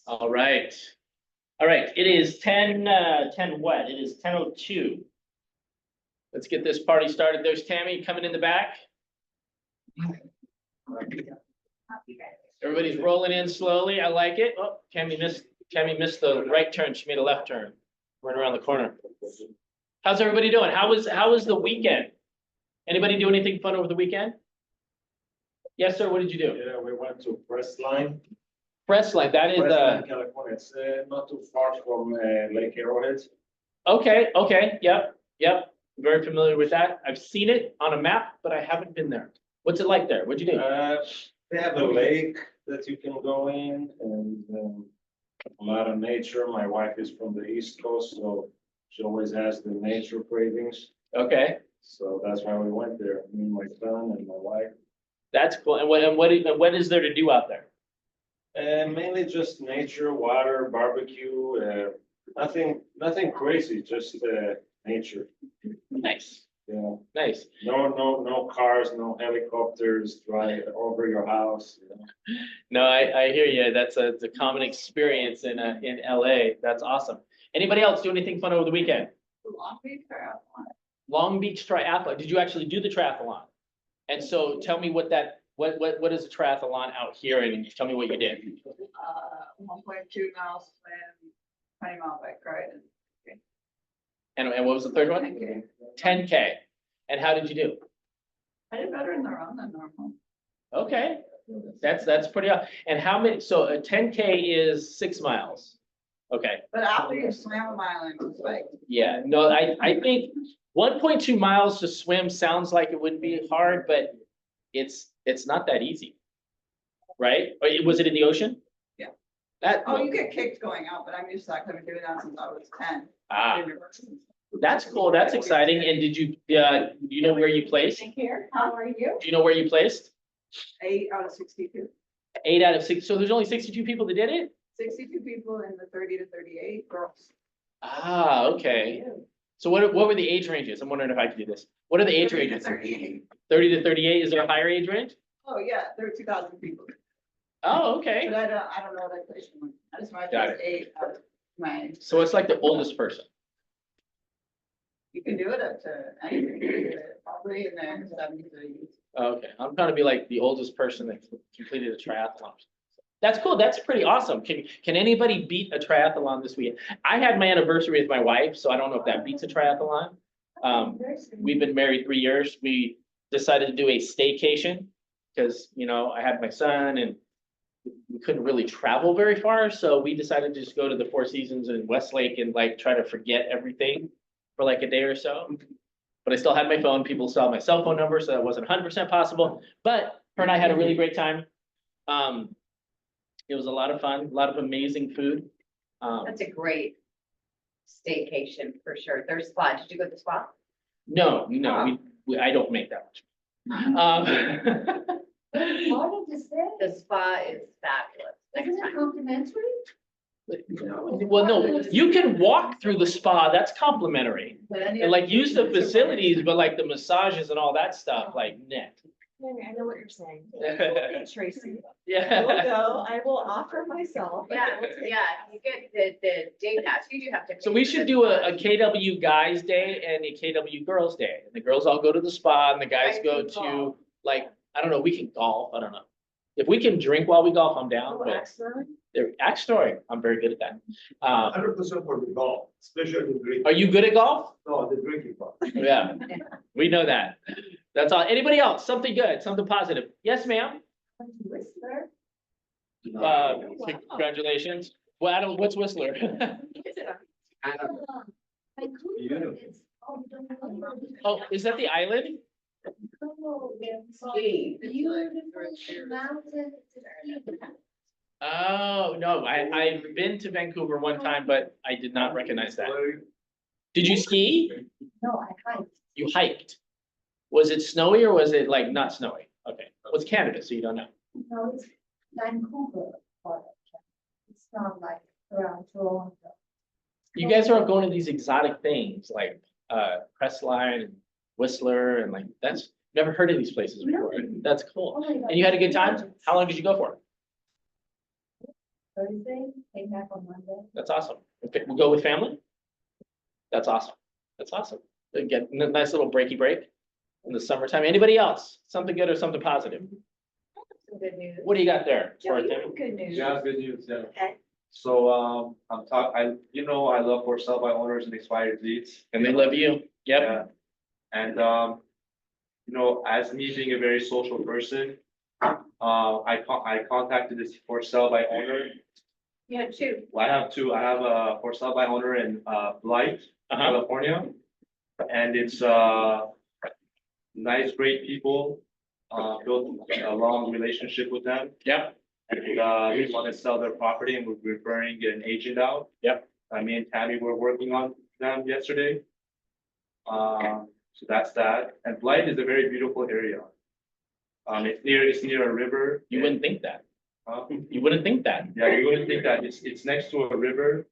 All right. All right, it is 10 what? It is 10:02. Let's get this party started. There's Tammy coming in the back. Everybody's rolling in slowly. I like it. Oh, Tammy missed the right turn. She made a left turn. Right around the corner. How's everybody doing? How was the weekend? Anybody do anything fun over the weekend? Yes, sir. What did you do? Yeah, we went to Pressline. Pressline, that is Pressline, California. It's not too far from Lake Arrowhead. okay, yep. Very familiar with that. I've seen it on a map, but I haven't been there. What's it like there? What'd you do? They have a lake that you can go in and a lot of nature. My wife is from the East Coast, so she always has the nature cravings. Okay, So that's why we went there, me and my son and my wife. that's cool. And what is there to do out there? And mainly just nature, water, barbecue, nothing crazy, just nature. Nice, Yeah, nice. no cars, no helicopters drive over your house. You know? No, I hear you. That's it's a common experience in LA. That's awesome. Anybody else do anything fun over the weekend? Long Beach Triathlon. Long Beach Triathlon. Did you actually do the triathlon? And so tell me what is a triathlon out here, and tell me what you did. 1.2 miles swim, 20 mile bike ride. And what was the third one? 10K. 10K. And how did you do? I did better in the run than normal. Okay, that's pretty, and how many, so a 10K is 6 miles. Okay, But after you swam a mile, it was like, yeah, no, I think 1.2 miles to swim sounds like it wouldn't be hard, but it's not that easy. Right? Or was it in the ocean? Yeah. That, Oh, you get kicked going out, but I'm used to that, 'cause I've been doing that since I was 10. ah, that's cool. That's exciting. And did you, do you know where you placed? Thank you. How are you? Do you know where you placed? 8 out of 62. 8 out of 6. So there's only 62 people that did it? 62 people in the 30 to 38 girls. Ah, okay. So what were the age ranges? I'm wondering if I could do this. What are the age 30 to ranges? 38. 30 to 38? Is there a higher age range? Oh, yeah, there are 2,000 people. Oh, okay. But I don't know what I placed in. I just want Got to 8 out of my, So it's like the oldest person. you can do it up to, anything. You can do it probably in the 70s, 80s. Okay, I'm trying to be like the oldest person that completed a triathlon. That's cool. That's pretty awesome. Can anybody beat a triathlon this weekend? I had my anniversary with my wife, so I don't know if that beats a triathlon. We've been married 3 years. We decided to do a staycation because, you know, I had my son and we couldn't really travel very far, so we decided to just go to the Four Seasons in Westlake and like try to forget everything for like a day or so. But I still had my phone. People saw my cell phone number, so that wasn't 100% possible. But her and I had a really great time. It was a lot of fun, a lot of amazing food. That's a great staycation for sure. There's spa. Did you go to the spa? No, I don't make that much. Why did you say? The spa is fabulous. Next Isn't it time. complimentary? Well, no, you can walk through the spa, that's complimentary. But any And of like use the things are facilities, but like the massages and all that stuff, like net. Maybe I know what you're saying. Yeah. Tracy, I will Yeah, go, I will offer myself. Yeah, yeah, you get the day pass. You do have to. so pay we for should the do spa. a KW guys day and a KW girls day. And the girls all go to the spa and the guys Guys go can to, golf. like, I don't know, we can golf, I don't know. If we can drink while we golf, I'm down, Oh, but excellent. act story, I'm very good at that. 100% for the golf, especially the drinking. Are you good at golf? No, the drinking part. Yeah, we know that. That's all. Anybody else? Something good, something positive? Yes, ma'am? Whistler. Congratulations. Well, Adam, what's Whistler? Vancouver is. Oh, is that the island? Ski. Beautiful mountain. Oh, no, I've been to Vancouver one time, but I did not recognize that. Did you ski? No, I hiked. You hiked. Was it snowy or was it like not snowy? Okay, well, it's Canada, so you don't know. No, it's Vancouver. Part. It's not like around Toronto. You guys are all going to these exotic things like Crestline and Whistler and like, that's, never heard of these places before. Really? That's cool. Oh my God. And you had a good time? How long did you go for? Thursday, came back on Monday. That's awesome. Okay, we'll go with family? That's awesome. That's awesome. Get a nice little breaky break in the summertime. Anybody else? Something good or something positive? Some good news. What do you got there? Joe, you Timmy? have good news. Yeah, good news, yeah. Okay. So, I love for sell by owners and expired leads. And they love you? Yep. Yeah. And, as me being a very social person, I contacted this for sell by owner. You had two. Well, I have two. I have a for sale by owner in Blight, Uh-huh. California. And it's nice, great people, built a long relationship with them. Yep. And we want to sell their property and we're referring an agent out. Yep. Me and Tammy were working on them yesterday. So that's that. And Blight is a very beautiful area. It's near a river. You wouldn't think that. You You wouldn't think that. yeah, you wouldn't think that it's next to a river.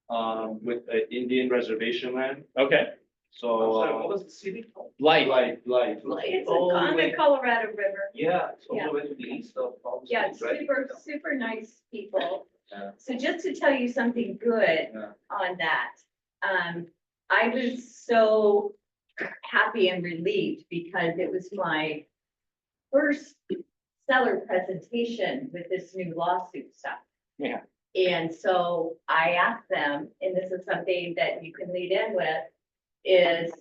With an Indian reservation land. Okay. So. What was the city called? Light. Blight. It's Oh, on the wait. Colorado River. Yeah, it's all Yeah. the way to the east of. Palm Yeah, Springs, right? super, super nice people. Yeah. So just to tell you something good Yeah. on that, I was so happy and relieved because it was my first seller presentation with this new lawsuit stuff. Yeah. And so I asked them, and this is something that you can lead in with, is,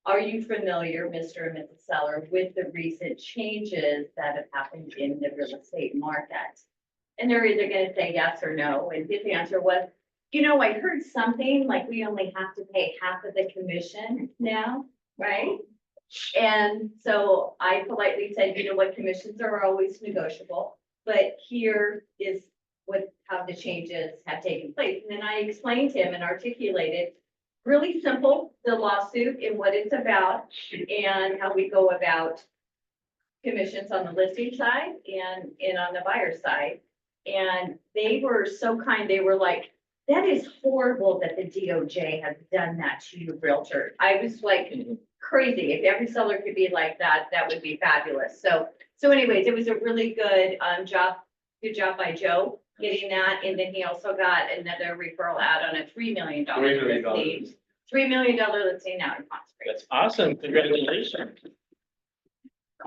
are you familiar, Mr. and Mrs. Seller, with the recent changes that have happened in the real estate market? And they're either gonna say yes or no, and his answer was, I heard something like we only have to pay half of the commission now, right? And so I politely said, commissions are always negotiable, but here is how the changes have taken place. And then I explained to him and articulated really simple, the lawsuit and what it's about and how we go about commissions on the listing side and on the buyer side. And they were so kind. They were like, that is horrible that the DOJ has done that to you, realtor. I was like, crazy. If every seller could be like that, that would be fabulous. So anyways, it was a really good job. Good job by Joe getting that. And then he also got another referral out on a $3 million $3 million. listing. $3 million listing out in Hot Springs. That's awesome. Congratulations.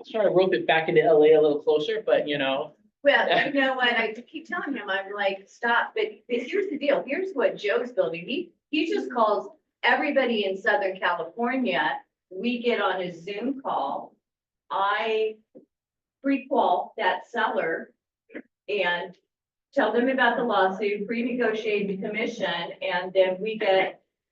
Sorry, I roped it back into LA a little closer, but you know. Well, you know what? I keep telling him, I'm like, stop. But here's the deal. Here's what Joe's building. He just calls everybody in Southern California. We get on a Zoom call. I pre-qual that seller and tell them about the lawsuit, pre-negotiate the commission, and then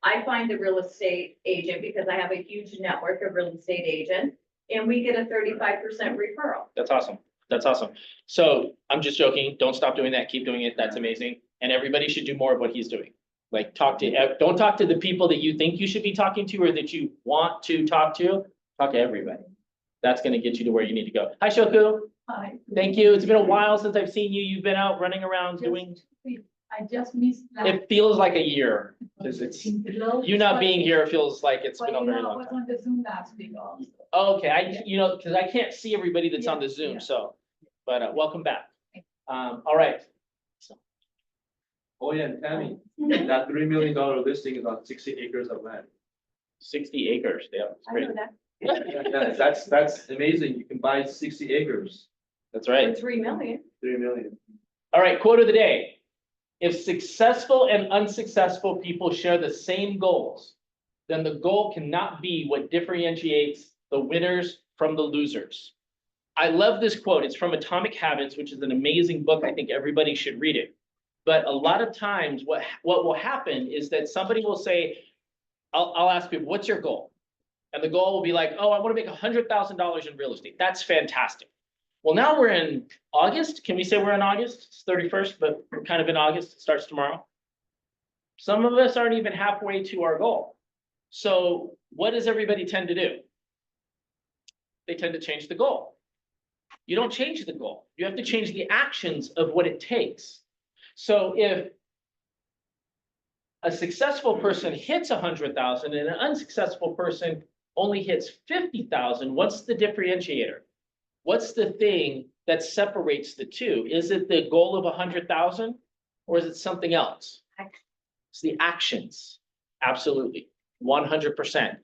I find the real estate agent because I have a huge network of real estate agents, and we get a 35% referral. That's awesome. That's awesome. So I'm just joking. Don't stop doing that. Keep doing it. That's amazing. And everybody should do more of what he's doing. Like don't talk to the people that you think you should be talking to or that you want to talk to. Talk to everybody. That's going to get you to where you need to go. Hi, Shoku. Hi. Thank you. It's been a while since I've seen you. You've been out running around doing, I just missed. it feels like a year. Because it's, you not being here feels like it's been a very I long was time. on the Zoom last week also. Okay, because I can't see everybody that's on the Yeah, Zoom, yeah. so, but welcome back. All right. Oh, yeah, and Tammy, that $3 million listing is on 60 acres of land. 60 acres, yeah, that's I great. know that. Yeah, that's amazing. You can buy 60 acres, That's For right. 3 million. 3 million. All right, quote of the day. If successful and unsuccessful people share the same goals, then the goal cannot be what differentiates the winners from the losers. I love this quote. It's from Atomic Habits, which is an amazing book. I think everybody should read it. But a lot of times what will happen is that somebody will say, I'll ask people, what's your goal? And the goal will be like, oh, I want to make $100,000 in real estate. That's fantastic. Well, now we're in August. Can we say we're in August? It's 31st, but we're kind of in August. It starts tomorrow. Some of us aren't even halfway to our goal. So what does everybody tend to do? They tend to change the goal. You don't change the goal. You have to change the actions of what it takes. So if a successful person hits 100,000 and an unsuccessful person only hits 50,000, what's the differentiator? What's the thing that separates the two? Is it the goal of 100,000 or is it something else? It's the actions. Absolutely. 100%.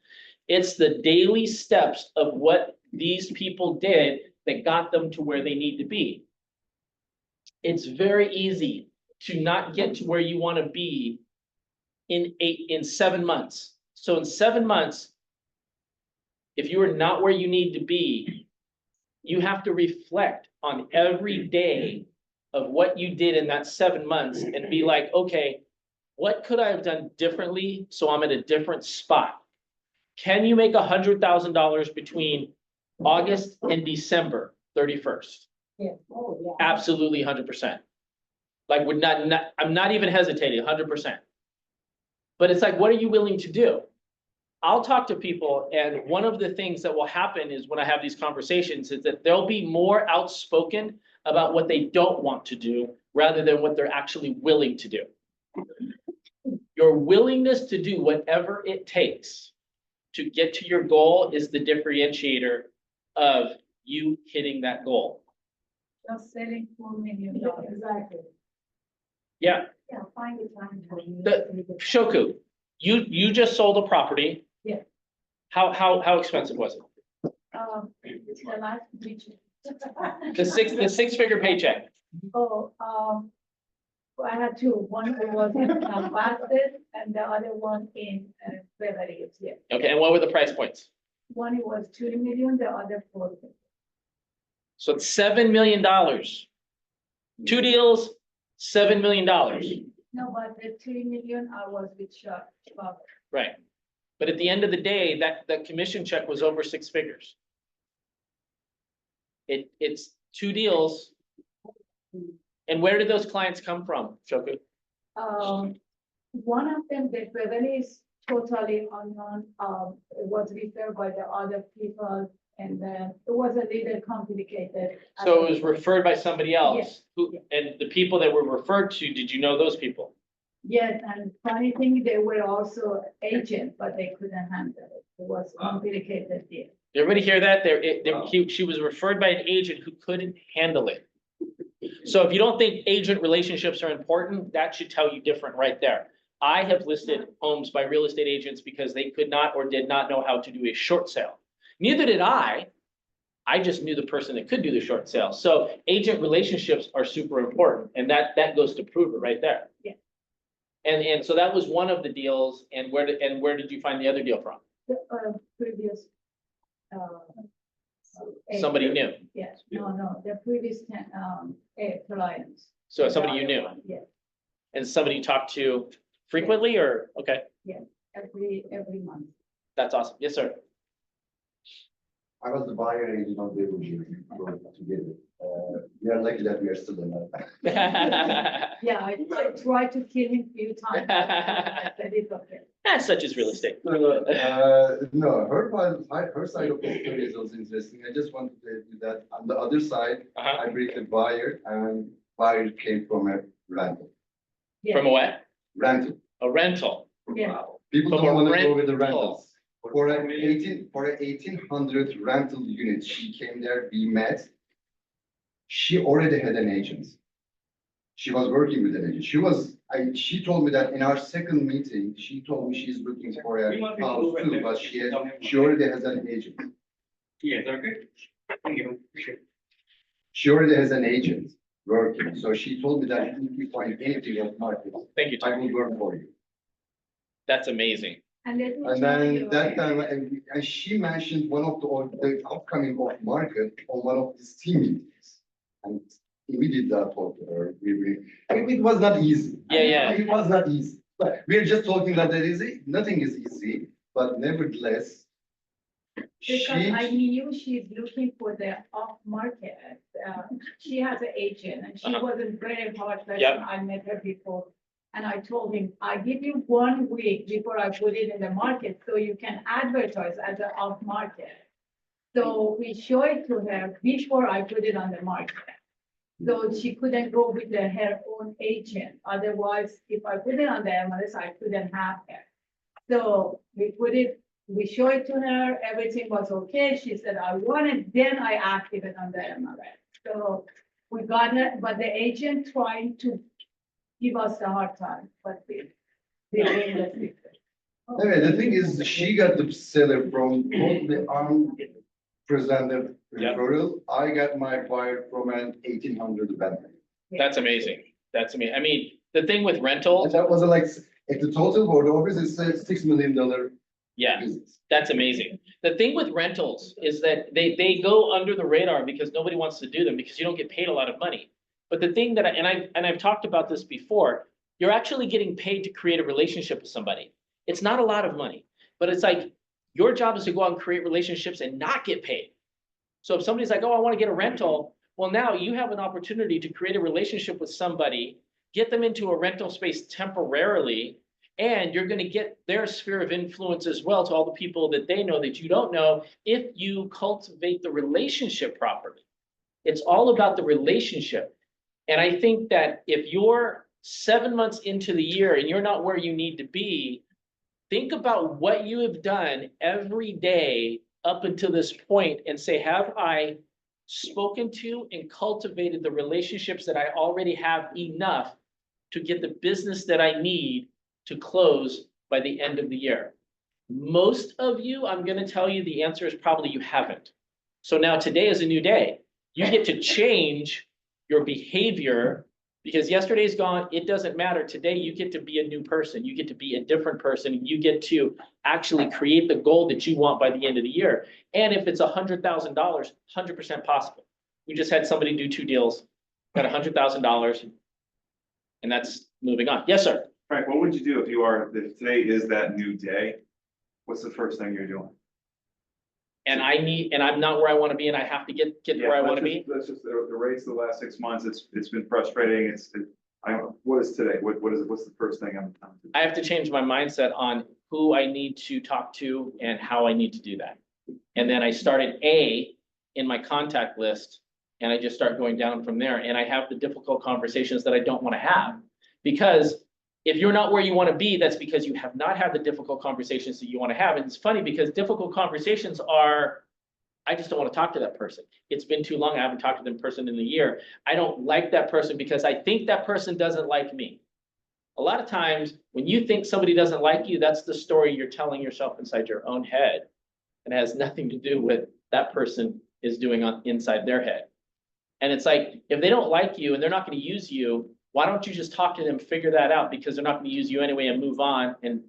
It's the daily steps of what these people did that got them to where they need to be. It's very easy to not get to where you want to be in 7 months. So in 7 months, if you are not where you need to be, you have to reflect on every day of what you did in that 7 months and be like, okay, what could I have done differently so I'm at a different spot? Can you make $100,000 between August and December 31st? Yeah, oh, yeah. Absolutely 100%. Like I'm not even hesitating, 100%. But it's like, what are you willing to do? I'll talk to people, and one of the things that will happen is when I have these conversations is that they'll be more outspoken about what they don't want to do rather than what they're actually willing to do. Your willingness to do whatever it takes to get to your goal is the differentiator of you hitting that goal. Just selling $4 million. Exactly. Yeah, Yeah, find the time for me. Shoku, you just sold a property. Yeah. How expensive was it? It's the last picture. The six-figure paycheck. Oh, I had two. One was in Boston and the other one in Beverly Hills. Yeah. Okay, and what were the price points? One it was 2 million, the other 4 million. So it's $7 million. 2 deals, $7 million. No, but the 3 million I was with Schwab. Right. But at the end of the day, that commission check was over 6 figures. It's 2 deals, And where did those clients come from, Shoku? One of them, the Beverly is totally unknown, it was referred by the other people, and then it was a little complicated. So it was referred by somebody else? Yes. Who, and the people that were referred to, did you know those people? Yes, and funny thing, they were also agent, but they couldn't handle it. It was complicated deal. Did everybody hear that? She was referred by an agent who couldn't handle it. So if you don't think agent relationships are important, that should tell you different right there. I have listed homes by real estate agents because they could not or did not know how to do a short sale. Neither did I. I just knew the person that could do the short sale. So agent relationships are super important, and that goes to prove it right there. Yeah. And so that was one of the deals, and where did you find the other deal from? The previous. Somebody new. Yes, no, the previous, clients. So somebody you knew, Yeah, and somebody you talked to frequently, or, okay, every month. that's awesome. Yes, sir. I was the buyer agent on the together. We are lucky that we are still in that. Yeah, I tried to kill him few times. I said it's okay. Such is real estate. No, her side of the story is also interesting. I just wanted to tell you that on the other side, Uh-huh. I bring the buyer and buyer came from a rental. Yeah, From a what? Rental. A rental. yeah, People From don't a want to go with the rental. rentals. For an 1800 rental unit, she came there, we met. She already had an agent. She was working with an agent. She told me that in our second meeting, she told me she's looking for a house too, but she already has an agent. Yeah, okay. Thank you. She already has an agent working, so she told me that if you find anything on market, Thank you, I Tom. will work for you. That's amazing. and let me And tell then you, that time, and she mentioned one of the upcoming off market on one of these team meetings. And immediately I talked to her, it was not easy. Yeah. It was not easy, but we're just talking that there is, nothing is easy, but nevertheless. because I She, knew she's looking for the off market. She has an agent and she Uh-huh. was a very hard person. Yep. I met her before. And I told him, I give you 1 week before I put it in the market, so you can advertise as an off market. So we show it to her before I put it on the market. So she couldn't go with her own agent. Otherwise, if I put it on the MLS, I couldn't have her. So we show it to her, everything was okay. She said, I want it, then I active it on the MLS. So we got her, but the agent trying to give us a hard time, but we win the secret. anyway, the thing is, she got the seller from totally unpresented Yep. referral. I got my buyer from an 1800 vendor. That's amazing. That's amazing. I mean, the thing with rental, And that was like, if the total for the office is $6 million yeah, business. that's amazing. The thing with rentals is that they go under the radar because nobody wants to do them because you don't get paid a lot of money. But the thing that, I've talked about this before, you're actually getting paid to create a relationship with somebody. It's not a lot of money, but it's like, your job is to go out and create relationships and not get paid. So if somebody's like, oh, I want to get a rental, well, now you have an opportunity to create a relationship with somebody, get them into a rental space temporarily, and you're going to get their sphere of influence as well to all the people that they know that you don't know if you cultivate the relationship properly. It's all about the relationship. And I think that if you're 7 months into the year and you're not where you need to be, think about what you have done every day up until this point and say, have I spoken to and cultivated the relationships that I already have enough to get the business that I need to close by the end of the year? Most of you, I'm going to tell you the answer is probably you haven't. So now today is a new day. You get to change your behavior because yesterday's gone. It doesn't matter. Today, you get to be a new person. You get to be a different person. You get to actually create the goal that you want by the end of the year. And if it's $100,000, 100% possible. We just had somebody do 2 deals, got $100,000, and that's moving on. Yes, sir. Frank, what would you do if today is that new day? What's the first thing you're doing? and I'm not where I want to be and I have to get where I want to be. That's just the rates the last 6 months. It's been frustrating. I don't know, what is today? What is it? What's the first thing I'm? I have to change my mindset on who I need to talk to and how I need to do that. And then I started A in my contact list and I just start going down from there. And I have the difficult conversations that I don't want to have. Because if you're not where you want to be, that's because you have not had the difficult conversations that you want to have. And it's funny because difficult conversations are, I just don't want to talk to that person. It's been too long. I haven't talked to them person in a year. I don't like that person because I think that person doesn't like me. A lot of times when you think somebody doesn't like you, that's the story you're telling yourself inside your own head. It has nothing to do with that person is doing on inside their head. And it's like, if they don't like you and they're not going to use you, why don't you just talk to them, figure that out, because they're not going to use you anyway, and move on and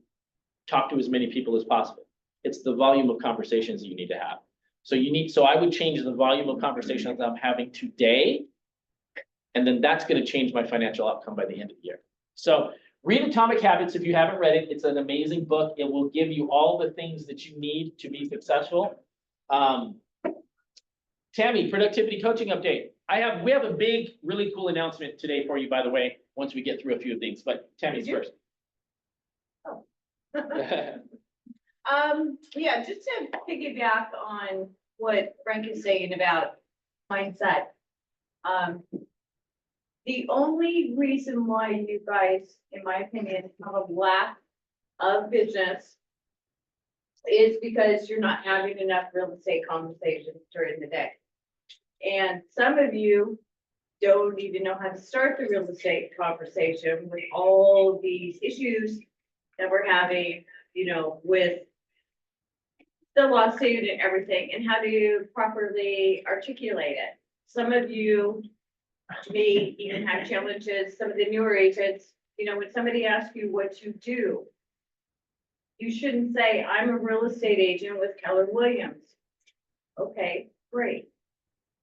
talk to as many people as possible. It's the volume of conversations that you need to have. So I would change the volume of conversations I'm having today. And then that's going to change my financial outcome by the end of the year. So read Atomic Habits if you haven't read it. It's an amazing book. It will give you all the things that you need to be successful. Tammy, productivity coaching update. We have a big, really cool announcement today for you, by the way, once we get through a few things, but Tammy's first. Oh. Yeah, just to piggyback on what Frank is saying about mindset. The only reason why you guys, in my opinion, have a lack of business is because you're not having enough real estate conversations during the day. And some of you don't even know how to start the real estate conversation with all these issues that we're having, with the lawsuit and everything, and how do you properly articulate it? Some of you may even have challenges, some of the newer agents, when somebody asks you what you do, you shouldn't say, I'm a real estate agent with Keller Williams. Okay, great.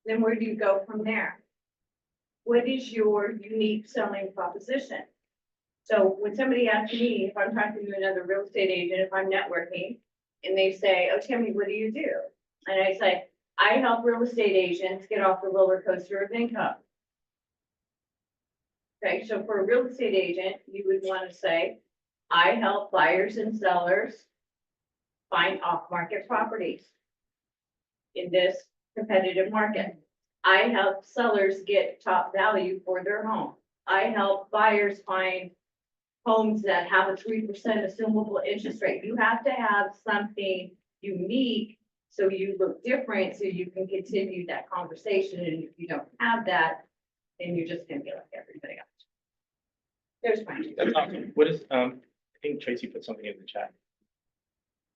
Then where do you go from there? What is your unique selling proposition? So when somebody asks me, if I'm talking to another real estate agent, if I'm networking, and they say, oh, Tammy, what do you do? And I say, I help real estate agents get off the roller coaster of income. Okay, so for a real estate agent, you would want to say, I help buyers and sellers find off-market properties in this competitive market. I help sellers get top value for their home. I help buyers find homes that have a 3% assumable interest rate. You have to have something unique so you look different, so you can continue that conversation. And if you don't have that, then you're just gonna be like everybody else. There's mine. That's awesome. What is, I think Tracy put something in the chat.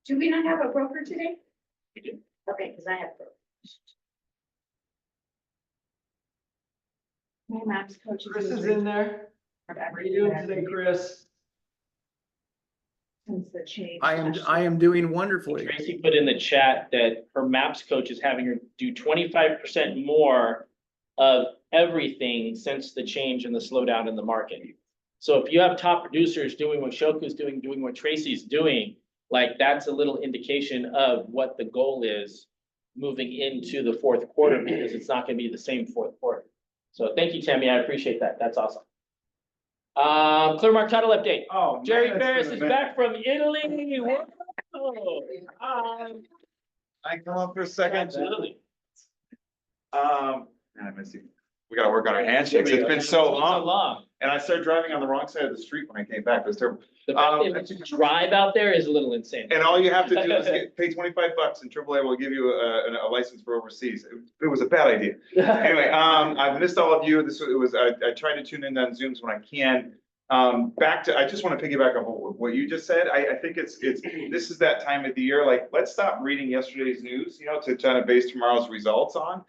Do we not have a broker today? We do. Okay, because I have brokers. My maps coach Chris is in there. How are you doing today, Chris? Since the change. I am doing wonderfully. Tracy put in the chat that her MAPS coach is having her do 25% more of everything since the change and the slowdown in the market. So if you have top producers doing what Shoku's doing what Tracy's doing, like that's a little indication of what the goal is moving into the fourth quarter, because it's not going to be the same fourth quarter. So thank you, Tammy. I appreciate that. That's awesome. Clearmark title update. Oh, Jerry man, Ferris it's is been a minute. back from Italy. Whoa. I come up for a second. Absolutely. I miss you. We gotta work on our handshakes. It's been so long. And I started driving on the wrong side of the street when I came back. It was terrible. The fact that to drive out there is a little insane. And all you have to do is pay $25 and AAA will give you a license for overseas. It was a bad idea. Anyway, I've missed all of you. I try to tune in on Zooms when I can. I just want to piggyback on what you just said. I think this is that time of the year, like, let's stop reading yesterday's news, to kind of base tomorrow's results on.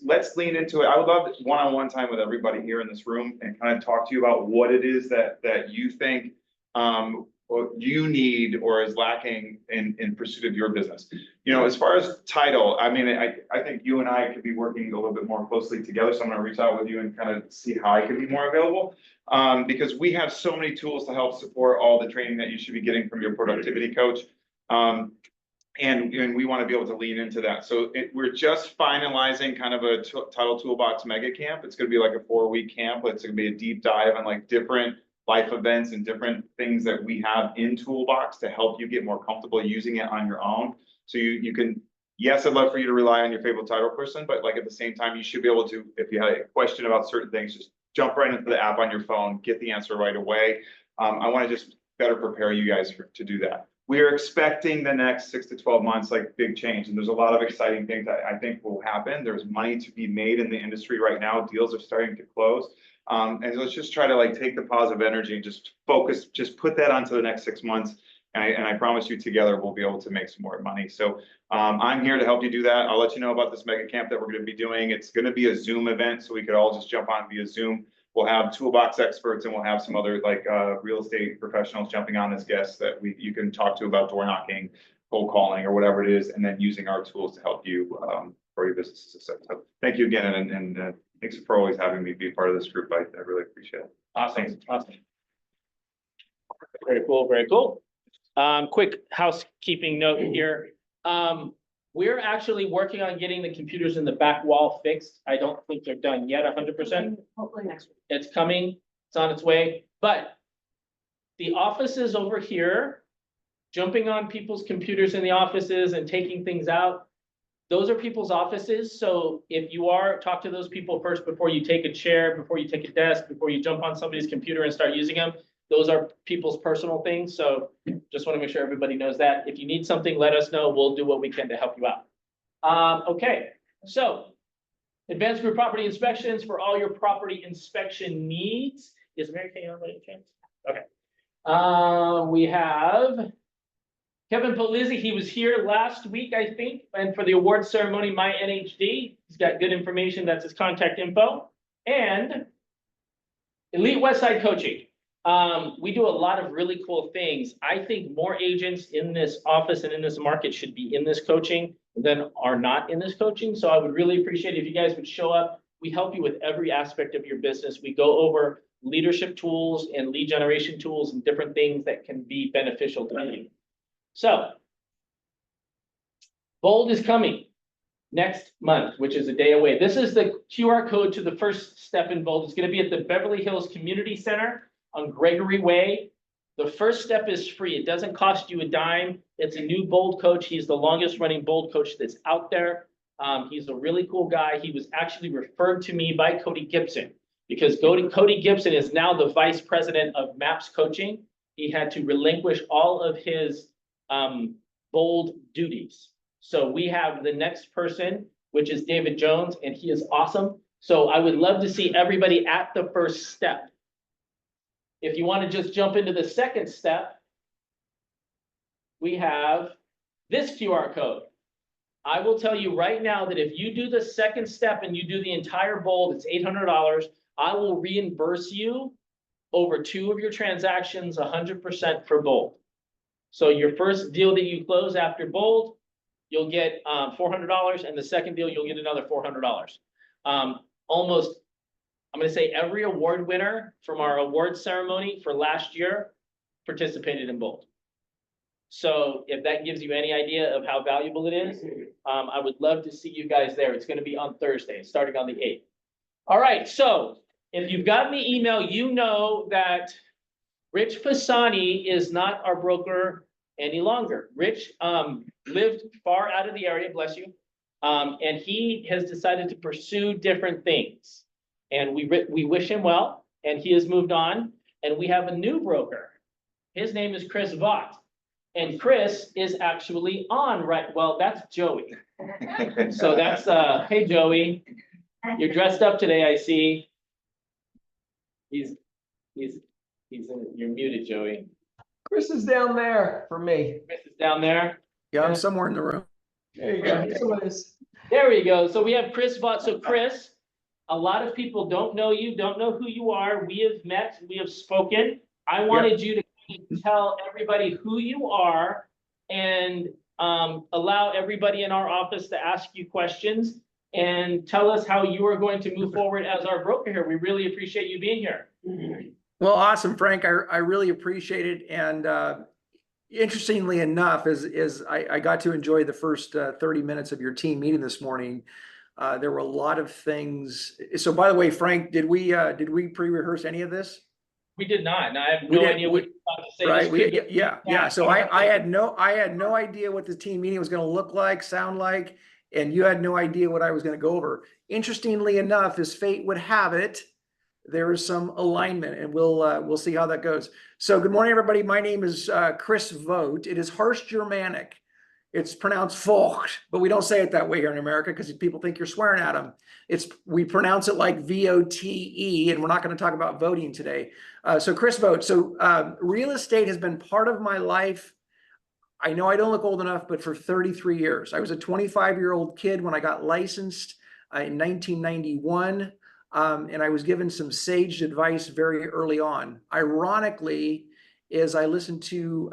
Let's lean into it. I would love one-on-one time with everybody here in this room and kind of talk to you about what it is that you think you need or is lacking in pursuit of your business. As far as title, I mean, I think you and I could be working a little bit more closely together. So I'm going to reach out with you and kind of see how I can be more available. Because we have so many tools to help support all the training that you should be getting from your productivity coach. And we want to be able to lean into that. So we're just finalizing kind of a title toolbox mega camp. It's going to be like a 4-week camp. It's going to be a deep dive on like different life events and different things that we have in toolbox to help you get more comfortable using it on your own. So you can, yes, I'd love for you to rely on your favorite title person, but like at the same time, you should be able to, if you had a question about certain things, just jump right into the app on your phone, get the answer right away. I want to just better prepare you guys to do that. We are expecting the next 6 to 12 months, like big change, and there's a lot of exciting things that I think will happen. There's money to be made in the industry right now. Deals are starting to close. And let's just try to like take the positive energy and just focus, just put that onto the next 6 months. And I promise you together, we'll be able to make some more money. So I'm here to help you do that. I'll let you know about this mega camp that we're going to be doing. It's going to be a Zoom event, so we could all just jump on via Zoom. We'll have toolbox experts and we'll have some other like real estate professionals jumping on as guests that you can talk to about door knocking, cold calling, or whatever it is, and then using our tools to help you grow your business. So thank you again, and thanks for always having me be part of this group. I really appreciate it. Awesome, awesome. Very cool, very cool. Quick housekeeping note here. We're actually working on getting the computers in the back wall fixed. I don't think they're done yet 100%. Hopefully next week. It's coming, it's on its way, but the offices over here, jumping on people's computers in the offices and taking things out, those are people's offices. So if you talk to those people first before you take a chair, before you take a desk, before you jump on somebody's computer and start using them. Those are people's personal things. So just want to make sure everybody knows that. If you need something, let us know. We'll do what we can to help you out. Okay, so advanced group property inspections for all your property inspection needs. Is Mary Kay on by any chance? Okay. We have Kevin Polizzi. He was here last week, I think, and for the award ceremony, my NHD. He's got good information. That's his contact info. And Elite Westside Coaching. We do a lot of really cool things. I think more agents in this office and in this market should be in this coaching than are not in this coaching. So I would really appreciate it if you guys would show up. We help you with every aspect of your business. We go over leadership tools and lead generation tools and different things that can be beneficial to you. So Bold is coming next month, which is a day away. This is the QR code to the first step in Bold. It's going to be at the Beverly Hills Community Center on Gregory Way. The first step is free. It doesn't cost you a dime. It's a new Bold coach. He's the longest running Bold coach that's out there. He's a really cool guy. He was actually referred to me by Cody Gibson because Cody Gibson is now the vice president of MAPS coaching. He had to relinquish all of his Bold duties. So we have the next person, which is David Jones, and he is awesome. So I would love to see everybody at the first step. If you want to just jump into the second step, we have this QR code. I will tell you right now that if you do the second step and you do the entire Bold, it's $800. I will reimburse you over 2 of your transactions 100% for Bold. So your first deal that you close after Bold, you'll get $400, and the second deal, you'll get another $400. Almost, I'm going to say every award winner from our award ceremony for last year participated in Bold. So if that gives you any idea of how valuable it is, I would love to see you guys there. It's going to be on Thursday, starting on the 8th. All right, so if you've gotten the email, you know that Rich Pisani is not our broker any longer. Rich lived far out of the area, bless you, and he has decided to pursue different things. And we wish him well, and he has moved on, and we have a new broker. His name is Chris Vaught, and Chris is actually on right. Well, that's Joey. So that's hey Joey, you're dressed up today. I see. He's you're muted, Joey. Chris is down there for me. Chris is down there. Yeah, I'm somewhere in the room. There you go. So it is. There we go. So we have Chris Vaught. So Chris, a lot of people don't know you, don't know who you are. We have met, we have spoken. I wanted you to tell everybody who you are and allow everybody in our office to ask you questions and tell us how you are going to move forward as our broker here. We really appreciate you being here. Well, awesome, Frank. I really appreciate it. And interestingly enough, I got to enjoy the first 30 minutes of your team meeting this morning. There were a lot of things. So by the way, Frank, did we pre-rehearse any of this? We did not, and I have We no did- idea what you're about to say. Right, This could be- yeah, so I had no idea what the team meeting was gonna look like, sound like, and you had no idea what I was gonna go over. Interestingly enough, as fate would have it, there is some alignment, and we'll see how that goes. So good morning, everybody. My name is Chris Vogt. It is harsh Germanic. It's pronounced Vogt, but we don't say it that way here in America because people think you're swearing at them. We pronounce it like VOTE, and we're not going to talk about voting today. So Chris Vogt. So real estate has been part of my life. I know I don't look old enough, but for 33 years. I was a 25-year-old kid when I got licensed in 1991. And I was given some sage advice very early on. Ironically, as I listened to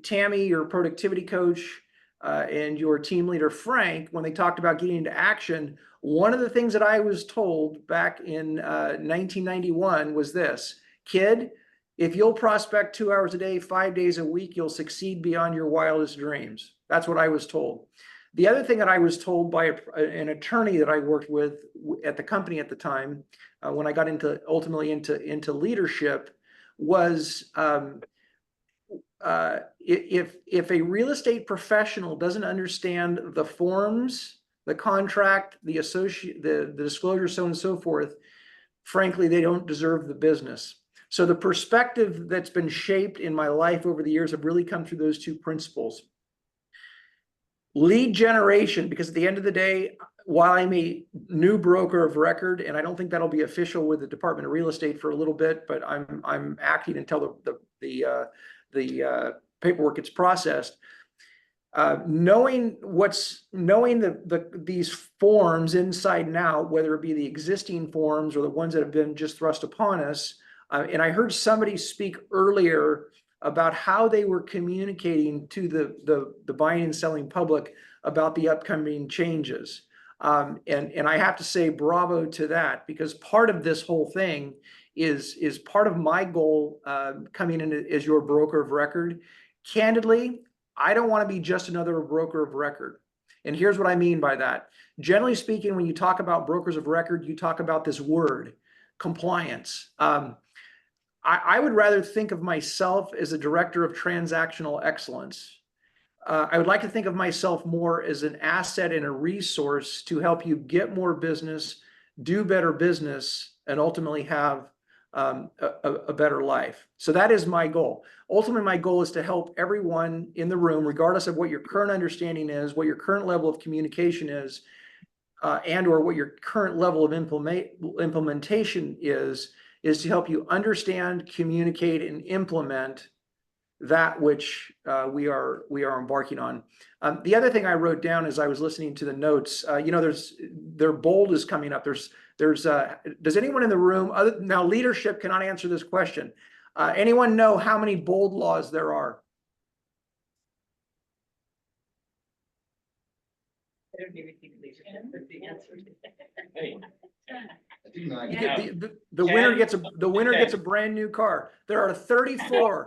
Tammy, your productivity coach, and your team leader, Frank, when they talked about getting into action, one of the things that I was told back in 1991 was this: kid, if you'll prospect 2 hours a day, 5 days a week, you'll succeed beyond your wildest dreams. That's what I was told. The other thing that I was told by an attorney that I worked with at the company at the time, when I got ultimately into leadership, was if a real estate professional doesn't understand the forms, the contract, the disclosure, so on and so forth, frankly, they don't deserve the business. So the perspective that's been shaped in my life over the years have really come through those two principles. Lead generation, because at the end of the day, while I'm a new broker of record, and I don't think that'll be official with the Department of Real Estate for a little bit, but I'm acting until the paperwork gets processed. Knowing these forms inside and out, whether it be the existing forms or the ones that have been just thrust upon us, and I heard somebody speak earlier about how they were communicating to the buying and selling public about the upcoming changes. And I have to say bravo to that, because part of this whole thing is part of my goal coming in as your broker of record. Candidly, I don't want to be just another broker of record. And here's what I mean by that. Generally speaking, when you talk about brokers of record, you talk about this word, compliance. I would rather think of myself as a director of transactional excellence. I would like to think of myself more as an asset and a resource to help you get more business, do better business, and ultimately have a better life. So that is my goal. Ultimately, my goal is to help everyone in the room, regardless of what your current understanding is, what your current level of communication is, and or what your current level of implementation is to help you understand, communicate, and implement that which we are embarking on. The other thing I wrote down as I was listening to the notes, their bold is coming up. Does anyone in the room, now leadership cannot answer this question. Anyone know how many bold laws there are? I don't even think leadership is the answer to that. Hey, The winner gets a brand new car. There are 34.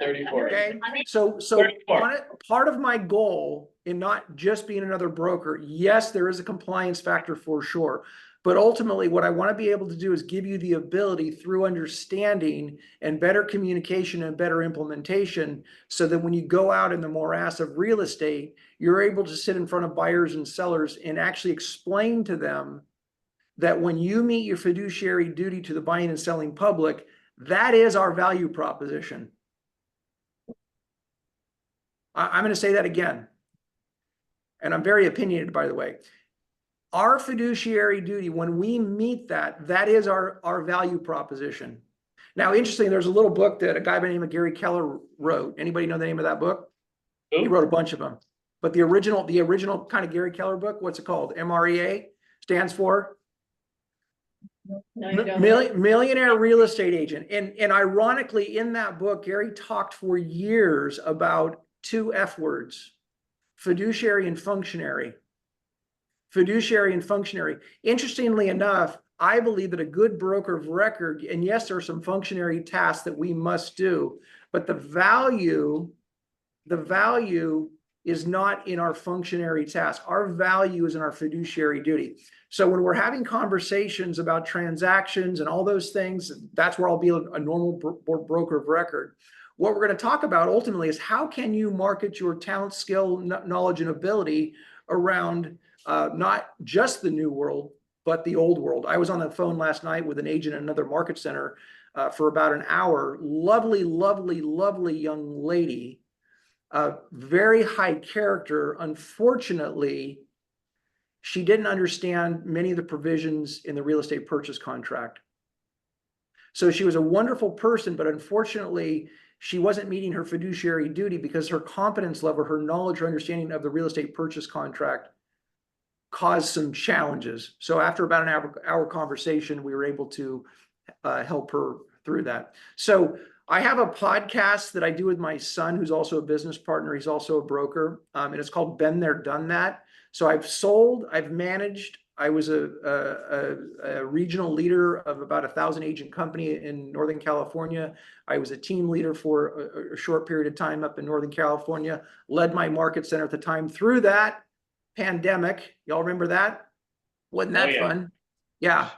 34. Okay, so 34. part of my goal in not just being another broker, yes, there is a compliance factor for sure. But ultimately, what I want to be able to do is give you the ability through understanding and better communication and better implementation, so that when you go out in the morass of real estate, you're able to sit in front of buyers and sellers and actually explain to them that when you meet your fiduciary duty to the buying and selling public, that is our value proposition. I'm going to say that again, and I'm very opinionated, by the way. Our fiduciary duty, when we meet that is our value proposition. Now, interesting, there's a little book that a guy by the name of Gary Keller wrote. Anybody know the name of that book? Who? He wrote a bunch of them. But the original kind of Gary Keller book, what's it called? MREA stands for No, you don't. Millionaire Real Estate Agent. And ironically, in that book, Gary talked for years about two F words: fiduciary and functionary. Fiduciary and functionary. Interestingly enough, I believe that a good broker of record, and yes, there are some functionary tasks that we must do, but the value the value is not in our functionary task. Our value is in our fiduciary duty. So when we're having conversations about transactions and all those things, that's where I'll be a normal broker of record. What we're going to talk about ultimately is how can you market your talent, skill, knowledge, and ability around not just the new world, but the old world. I was on the phone last night with an agent at another market center for about an hour. Lovely, lovely, lovely young lady. Very high character. Unfortunately, she didn't understand many of the provisions in the real estate purchase contract. So she was a wonderful person, but unfortunately, she wasn't meeting her fiduciary duty because her competence level, her knowledge, her understanding of the real estate purchase contract caused some challenges. So after about an hour conversation, we were able to help her through that. So I have a podcast that I do with my son, who's also a business partner. He's also a broker, and it's called Been There, Done That. So I've sold, I've managed. I was a regional leader of about 1,000 agent company in Northern California. I was a team leader for a short period of time up in Northern California, led my market center at the time through that pandemic. Y'all remember that? Wasn't that fun? Yeah.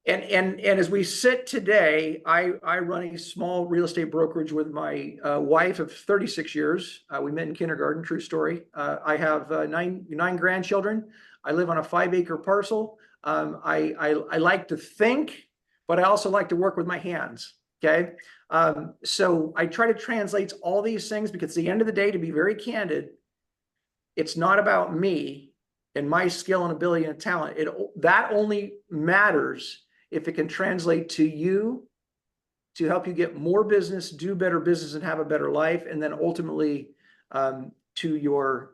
And as we sit today, I run a small real estate brokerage with my wife of 36 years. We met in kindergarten, true story. I have nine grandchildren. I live on a 5-acre parcel. I like to think, but I also like to work with my hands. Okay. So I try to translate all these things because at the end of the day, to be very candid, it's not about me and my skill and ability and talent. That only matters if it can translate to you to help you get more business, do better business, and have a better life, and then ultimately to your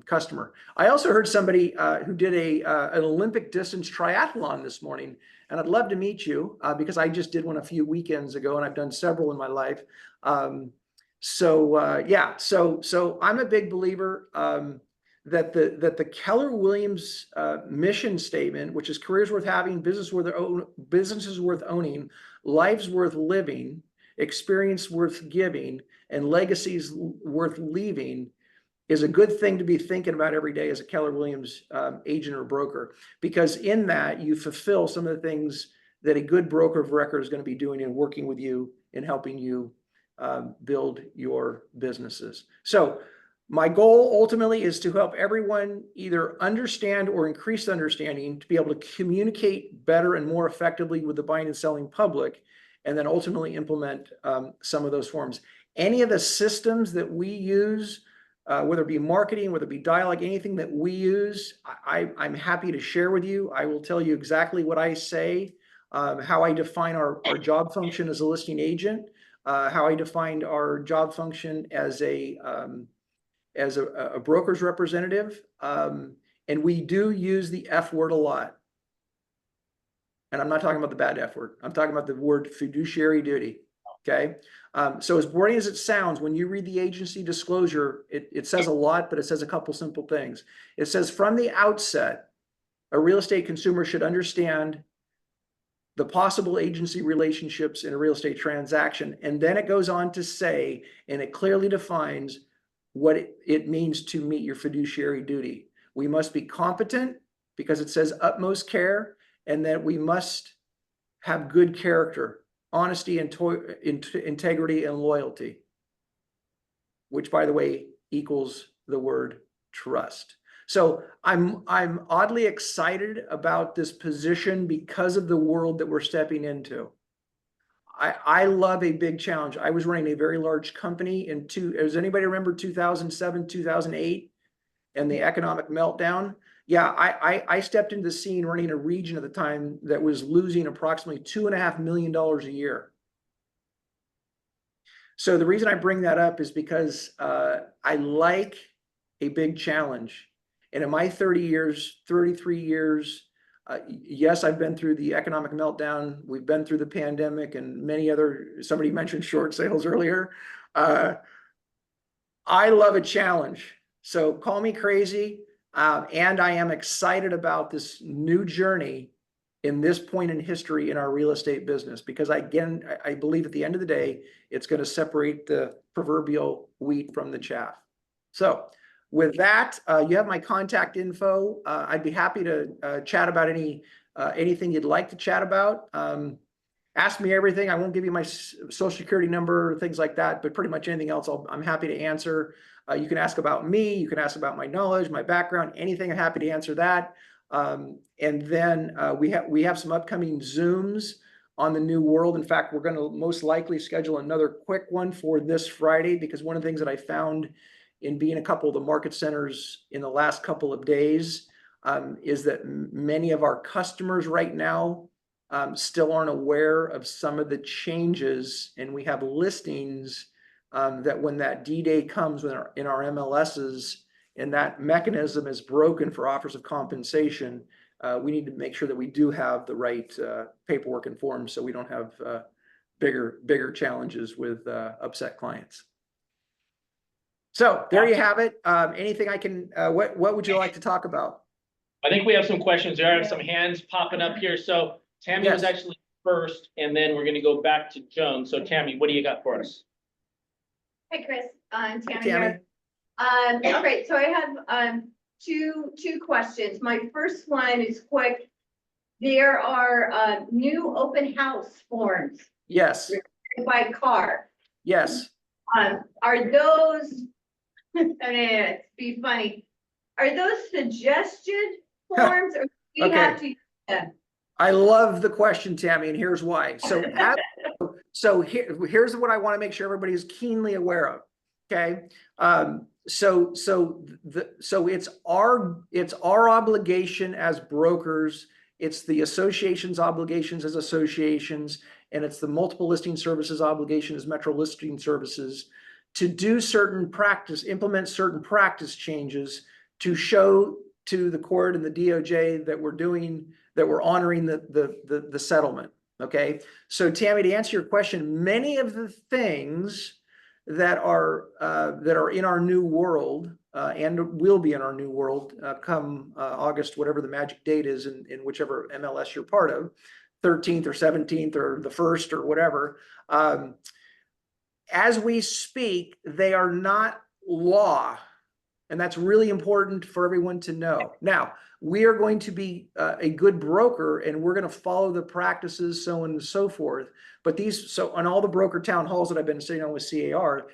customer. I also heard somebody who did an Olympic distance triathlon this morning, and I'd love to meet you because I just did one a few weekends ago, and I've done several in my life. So I'm a big believer that the Keller Williams mission statement, which is careers worth having, businesses worth owning, lives worth living, experience worth giving, and legacies worth leaving, is a good thing to be thinking about every day as a Keller Williams agent or broker, because in that you fulfill some of the things that a good broker of record is going to be doing and working with you and helping you build your businesses. So my goal ultimately is to help everyone either understand or increase understanding to be able to communicate better and more effectively with the buying and selling public, and then ultimately implement some of those forms. Any of the systems that we use, whether it be marketing, whether it be dialogue, anything that we use, I'm happy to share with you. I will tell you exactly what I say, how I define our job function as a listing agent, how I defined our job function as a broker's representative. And we do use the F word a lot. And I'm not talking about the bad F word. I'm talking about the word fiduciary duty. Okay. So as boring as it sounds, when you read the agency disclosure, it says a lot, but it says a couple simple things. It says from the outset, a real estate consumer should understand the possible agency relationships in a real estate transaction. And then it goes on to say, and it clearly defines what it means to meet your fiduciary duty. We must be competent because it says utmost care, and that we must have good character, honesty, and integrity and loyalty, which, by the way, equals the word trust. So I'm oddly excited about this position because of the world that we're stepping into. I love a big challenge. I was running a very large company does anybody remember 2007, 2008 and the economic meltdown? Yeah, I stepped into the scene running a region at the time that was losing approximately $2.5 million a year. So the reason I bring that up is because I like a big challenge. And in my 33 years, yes, I've been through the economic meltdown. We've been through the pandemic and many other, somebody mentioned short sales earlier. I love a challenge. So call me crazy. And I am excited about this new journey in this point in history in our real estate business, because again, I believe at the end of the day, it's going to separate the proverbial wheat from the chaff. So with that, you have my contact info. I'd be happy to chat about anything you'd like to chat about. Ask me everything. I won't give you my social security number, things like that, but pretty much anything else, I'm happy to answer. You can ask about me. You can ask about my knowledge, my background, anything. I'm happy to answer that. And then we have some upcoming Zooms on the new world. In fact, we're going to most likely schedule another quick one for this Friday, because one of the things that I found in being a couple of the market centers in the last couple of days is that many of our customers right now still aren't aware of some of the changes, and we have listings that when that D-Day comes in our MLSs and that mechanism is broken for offers of compensation, we need to make sure that we do have the right paperwork and forms so we don't have bigger challenges with upset clients. So there you have it. Anything I can, what would you like to talk about? I think we have some questions. There are some hands popping up here. So Tammy was Yes. actually first, and then we're gonna go back to Joan. So Tammy, what do you got for us? Hi, Chris. I'm Tammy Tammy. here. All right, so I have two questions. My first one is quick. There are new open house forms Yes, by car. yes. Are those, be funny, are those suggested forms or do you have to use them? I love the question, Tammy, and here's why. So here's what I want to make sure everybody is keenly aware of. Okay. So it's our obligation as brokers, it's the association's obligations as associations, and it's the multiple listing services obligation as Metro Listing Services to do implement certain practice changes to show to the court and the DOJ that we're honoring the settlement. Okay. So Tammy, to answer your question, many of the things that are in our new world and will be in our new world come August, whatever the magic date is in whichever MLS you're part of, 13th or 17th or the 1st or whatever. As we speak, they are not law. And that's really important for everyone to know. Now, we are going to be a good broker and we're going to follow the practices, so on and so forth. But on all the broker town halls that I've been sitting on with CAR,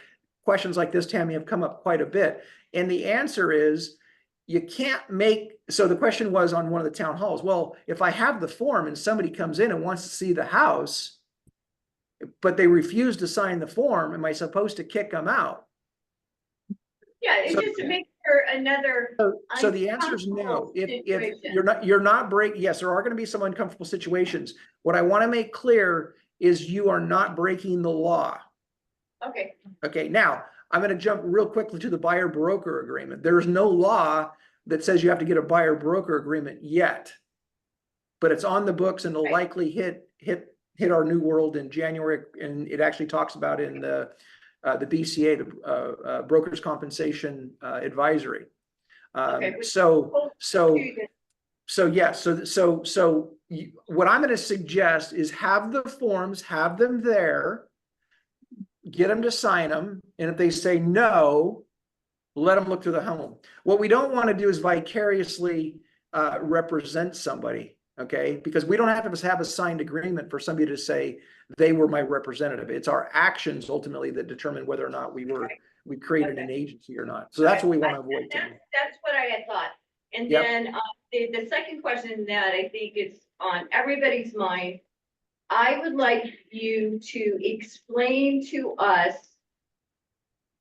questions like this, Tammy, have come up quite a bit. And the answer is, you can't so the question was on one of the town halls, well, if I have the form and somebody comes in and wants to see the house, but they refuse to sign the form, am I supposed to kick them out? Yeah, it's just to make sure another. So the answer is no. If you're not breaking, yes, there are going to be some uncomfortable situations. What I want to make clear is you are not breaking the law. Okay. Okay, now I'm going to jump real quickly to the buyer broker agreement. There's no law that says you have to get a buyer broker agreement yet, but it's on the books and it'll likely hit our new world in January. And it actually talks about in the BCA, the Brokers Compensation Advisory. So what I'm going to suggest is have the forms, have them there, get them to sign them, and if they say no, let them look through the home. What we don't want to do is vicariously represent somebody. Okay, because we don't have to have a signed agreement for somebody to say they were my representative. It's our actions ultimately that determine whether or not we created an agency or not. So that's what we want to avoid. That's what I had thought. And Yep. then the second question that I think is on everybody's mind, I would like you to explain to us,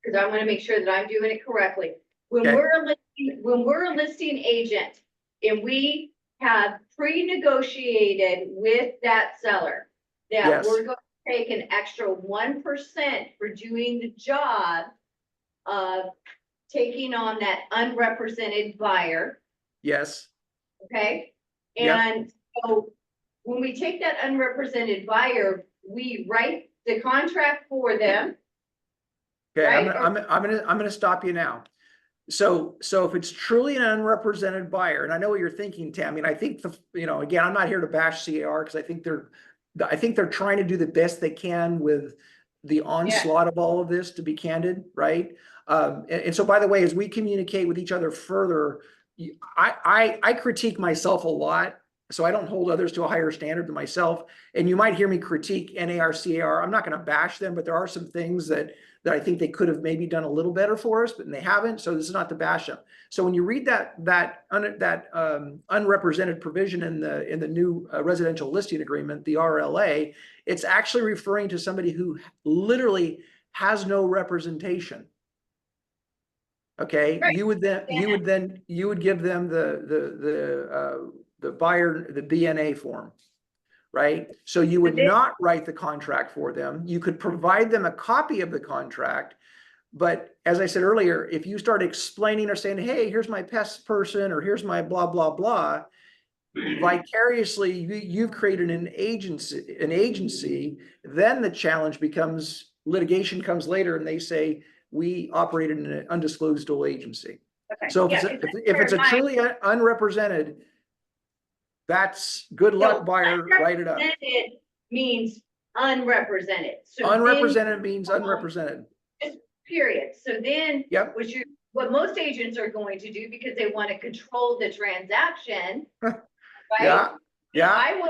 because I want to make sure that I'm doing it correctly. When Okay. we're a listing agent and we have pre-negotiated with that seller that Yes. we're going to take an extra 1% for doing the job of taking on that unrepresented buyer, Yes. okay? Yep. And so when we take that unrepresented buyer, we write the contract for them. Okay. Right? I'm gonna stop you now. So if it's truly an unrepresented buyer, and I know what you're thinking, Tammy, and I think again, I'm not here to bash CAR because I think they're trying to do the best they can with the onslaught of all of this, to be candid, right? And so by the way, as we communicate with each other further, I critique myself a lot, so I don't hold others to a higher standard than myself. And you might hear me critique NAR, CAR. I'm not going to bash them, but there are some things that I think they could have maybe done a little better for us, but they haven't. So this is not to bash them. So when you read that unrepresented provision in the new residential listing agreement, the RLA, it's actually referring to somebody who literally has no representation. Okay, Right. you would give them the buyer, the BNA form, right? So you would not write the contract for them. You could provide them a copy of the contract. But as I said earlier, if you start explaining or saying, hey, here's my pest person, or here's my blah, blah, blah, vicariously, you've created an agency, then the challenge becomes litigation comes later and they say, we operated in an undisclosed dual agency. Okay. So Yeah, if it's a truly unrepresented, that's good luck, buyer, write it up. Unrepresented means unrepresented. So Unrepresented means unrepresented. then, period. So then, Yep. what most agents are going to do, because they want to control the transaction, right? Yeah.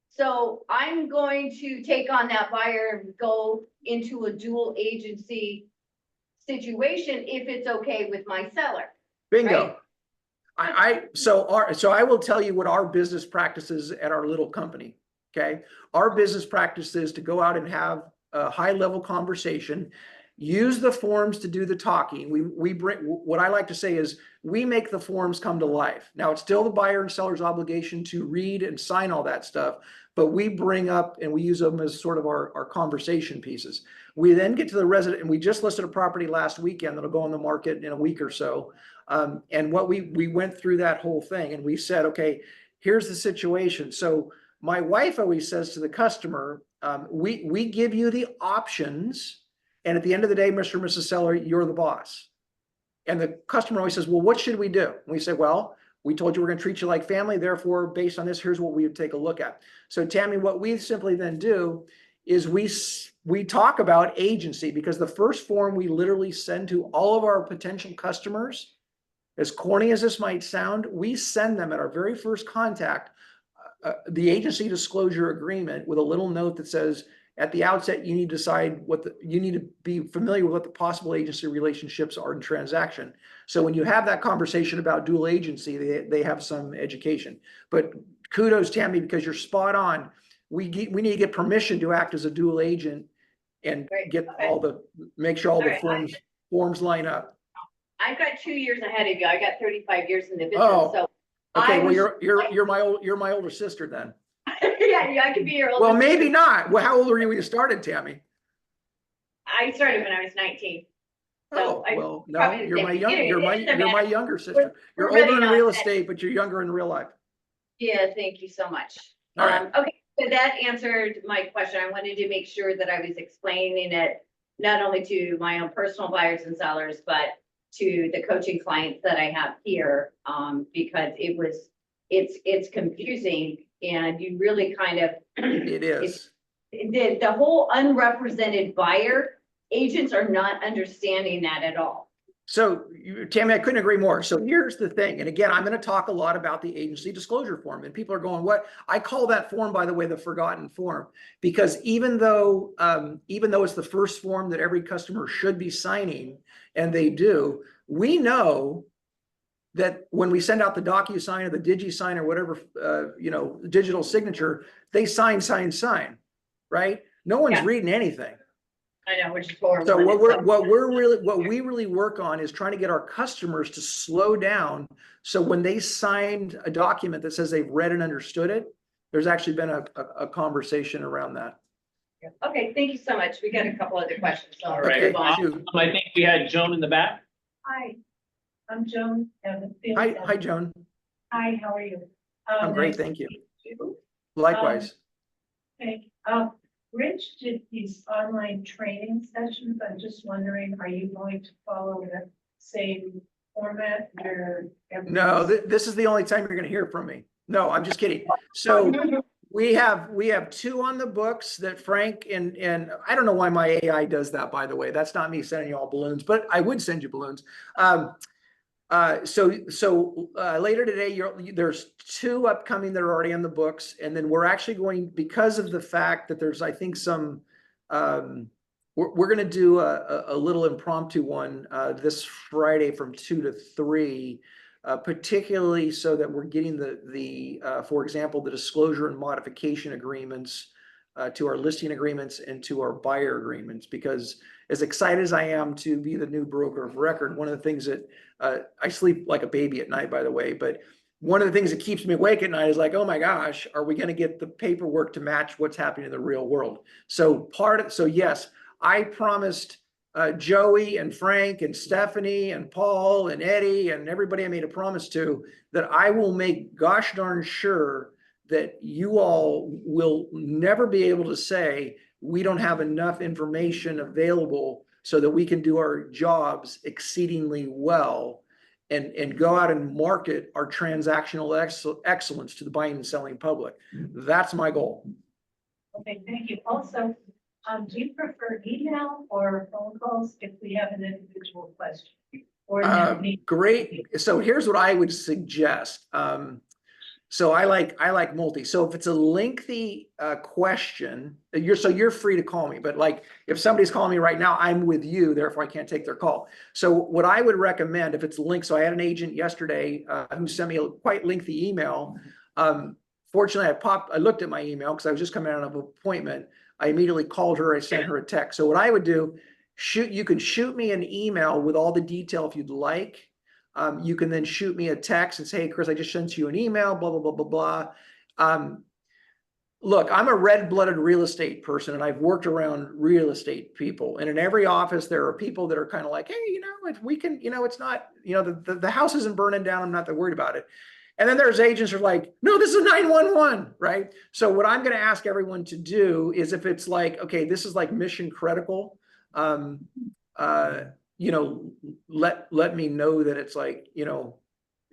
So I'm going to take on that buyer and go into a dual agency situation if it's okay with my seller. Bingo. Right? So I will tell you what our business practices at our little company. Okay. Our business practice is to go out and have a high level conversation, use the forms to do the talking. We bring, what I like to say is we make the forms come to life. Now it's still the buyer and seller's obligation to read and sign all that stuff, but we bring up and we use them as sort of our conversation pieces. We then get to the resident, and we just listed a property last weekend that'll go on the market in a week or so. And what we went through that whole thing and we said, okay, here's the situation. So my wife always says to the customer, we give you the options. And at the end of the day, Mr. and Mrs. Seller, you're the boss. And the customer always says, well, what should we do? And we say, well, we told you we're going to treat you like family. Therefore, based on this, here's what we would take a look at. So Tammy, what we simply then do is we talk about agency, because the first form we literally send to all of our potential customers, as corny as this might sound, we send them at our very first contact, the agency disclosure agreement with a little note that says, at the outset, you need to decide you need to be familiar with what the possible agency relationships are in transaction. So when you have that conversation about dual agency, they have some education. But kudos, Tammy, because you're spot on. We need to get permission to act as a dual agent and make sure all the forms line up. I've got 2 years ahead of you. I got 35 years in the business, so. Okay, well, you're my older sister then. Yeah, I could be your older. Well, maybe not. Well, how old were you when you started, Tammy? I started when I was 19. So well, no, you're my younger sister. You're We're older in real estate, but you're younger in real life. Yeah, thank you so much. All right. Okay, so that answered my question. I wanted to make sure that I was explaining it not only to my own personal buyers and sellers, but to the coaching clients that I have here, because it's confusing, and you really kind of It is. The whole unrepresented buyer, agents are not understanding that at all. So Tammy, I couldn't agree more. So here's the thing. And again, I'm going to talk a lot about the agency disclosure form, and people are going, what? I call that form, by the way, the forgotten form, because even though it's the first form that every customer should be signing, and they do, we know that when we send out the DocuSign or the DigiSign or whatever, digital signature, they sign, right? No one's reading anything. I know, which is horrible. So what we really work on is trying to get our customers to slow down. So when they signed a document that says they've read and understood it, there's actually been a conversation around that. Okay, thank you so much. We got a couple other questions. So All right. Okay, I think we had Joan in the back. Hi, I'm Joan. Hi, Joan. Hi, how are you? I'm great, thank you. Likewise. Okay, Rich did these online training sessions. I'm just wondering, are you going to follow the same format where? No, this is the only time you're gonna hear from me. No, I'm just kidding. So we have two on the books that Frank and I don't know why my AI does that, by the way. That's not me sending you all balloons, but I would send you balloons. Later today, there's two upcoming that are already on the books, and then we're actually going, because of the fact that there's, I think, some, we're gonna do a little impromptu one this Friday from 2 to 3, particularly so that we're getting for example, the disclosure and modification agreements to our listing agreements and to our buyer agreements, because as excited as I am to be the new broker of record, one of the things that I sleep like a baby at night, by the way, but one of the things that keeps me awake at night is like, oh my gosh, are we going to get the paperwork to match what's happening in the real world? So yes, I promised Joey and Frank and Stephanie and Paul and Eddie and everybody I made a promise to that I will make gosh darn sure that you all will never be able to say we don't have enough information available so that we can do our jobs exceedingly well and go out and market our transactional excellence to the buying and selling public. That's my goal. Okay, thank you. Also, do you prefer email or phone calls if we have an individual question? Or Great. So here's what I would suggest. So I like multi. So if it's a lengthy question, you're free to call me. But like if somebody's calling me right now, I'm with you, therefore I can't take their call. So what I would recommend if it's linked, so I had an agent yesterday who sent me a quite lengthy email. Fortunately, I looked at my email because I was just coming out of an appointment. I immediately called her, I sent her a text. So what I would do, you can shoot me an email with all the detail if you'd like. You can then shoot me a text and say, hey, Chris, I just sent you an email, blah, blah, blah, blah, blah. Look, I'm a red-blooded real estate person and I've worked around real estate people. And in every office, there are people that are kind of like, hey, if we can, it's not, the house isn't burning down. I'm not that worried about it. And then there's agents who are like, no, this is 911, right? So what I'm going to ask everyone to do is if it's like, okay, this is like mission critical, let me know that it's like,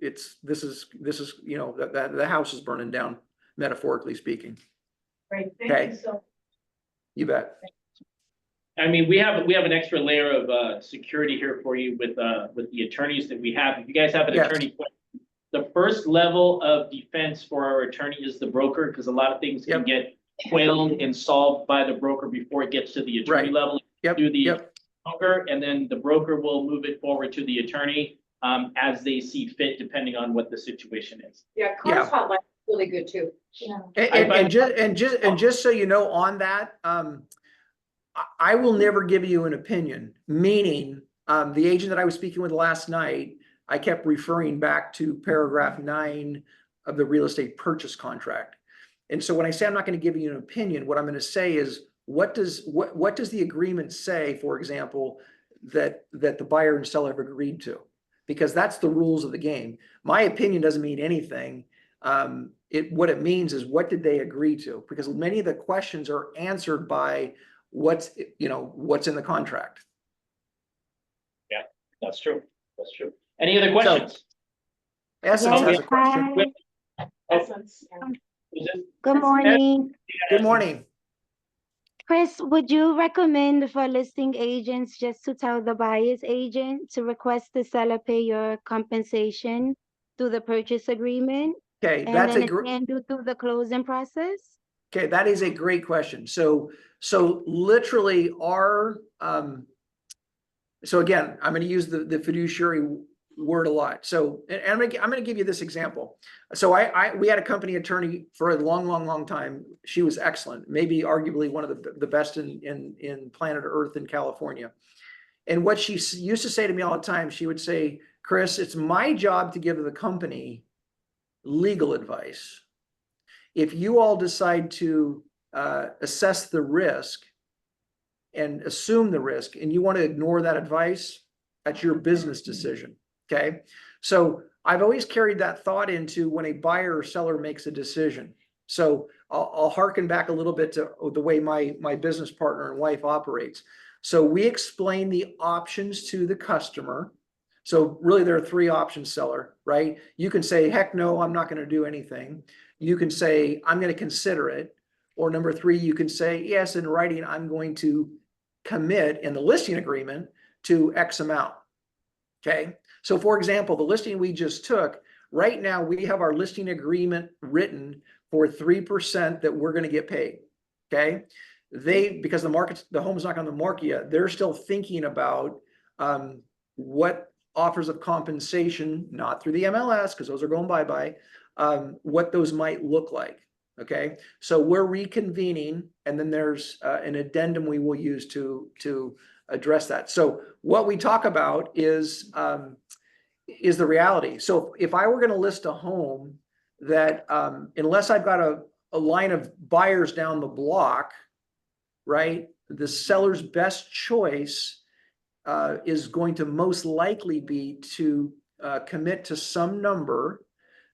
this is, that the house is burning down, metaphorically speaking. Great, Okay. thank you so. You bet. I mean, we have an extra layer of security here for you with the attorneys that we have. If you guys have an Yes. attorney, the first level of defense for our attorney is the broker, because a lot of things can get quelled and solved by the broker before it gets to the attorney level. Do the broker, and then the broker will move it forward to the attorney as they see fit, depending on what the situation is. Yeah, Car's hotline is really good too. Yeah. And just so you know on that, I will never give you an opinion, meaning the agent that I was speaking with last night, I kept referring back to paragraph 9 of the real estate purchase contract. And so when I say I'm not going to give you an opinion, what I'm going to say is, what does the agreement say, for example, that the buyer and seller have agreed to? Because that's the rules of the game. My opinion doesn't mean anything. What it means is, what did they agree to? Because many of the questions are answered by what's in the contract. Yeah, that's true. That's true. Any other questions? Essence has a question. Essence. Good morning. Good morning. Chris, would you recommend for listing agents just to tell the buyer's agent to request the seller pay your compensation through the purchase agreement? Okay, And then it can do through the closing process? Okay, that is a great question. So literally so again, I'm going to use the fiduciary word a lot. So, and I'm going to give you this example. So we had a company attorney for a long time. She was excellent, maybe arguably one of the best in planet Earth in California. And what she used to say to me all the time, she would say, Chris, it's my job to give the company legal advice. If you all decide to assess the risk and assume the risk, and you want to ignore that advice, that's your business decision. Okay. So I've always carried that thought into when a buyer or seller makes a decision. So I'll harken back a little bit to the way my business partner and wife operates. So we explain the options to the customer. So really, there are three options, seller, right? You can say, heck no, I'm not gonna do anything. You can say, I'm gonna consider it. Or number three, you can say, yes, in writing, I'm going to commit in the listing agreement to X amount. Okay, so for example, the listing we just took, right now, we have our listing agreement written for 3% that we're gonna get paid. Okay, because the home's not on the market yet, they're still thinking about what offers of compensation, not through the MLS, because those are going bye-bye, what those might look like. Okay, so we're reconvening, and then there's an addendum we will use to address that. So what we talk about is the reality. So if I were going to list a home that, unless I've got a line of buyers down the block, right, the seller's best choice is going to most likely be to commit to some number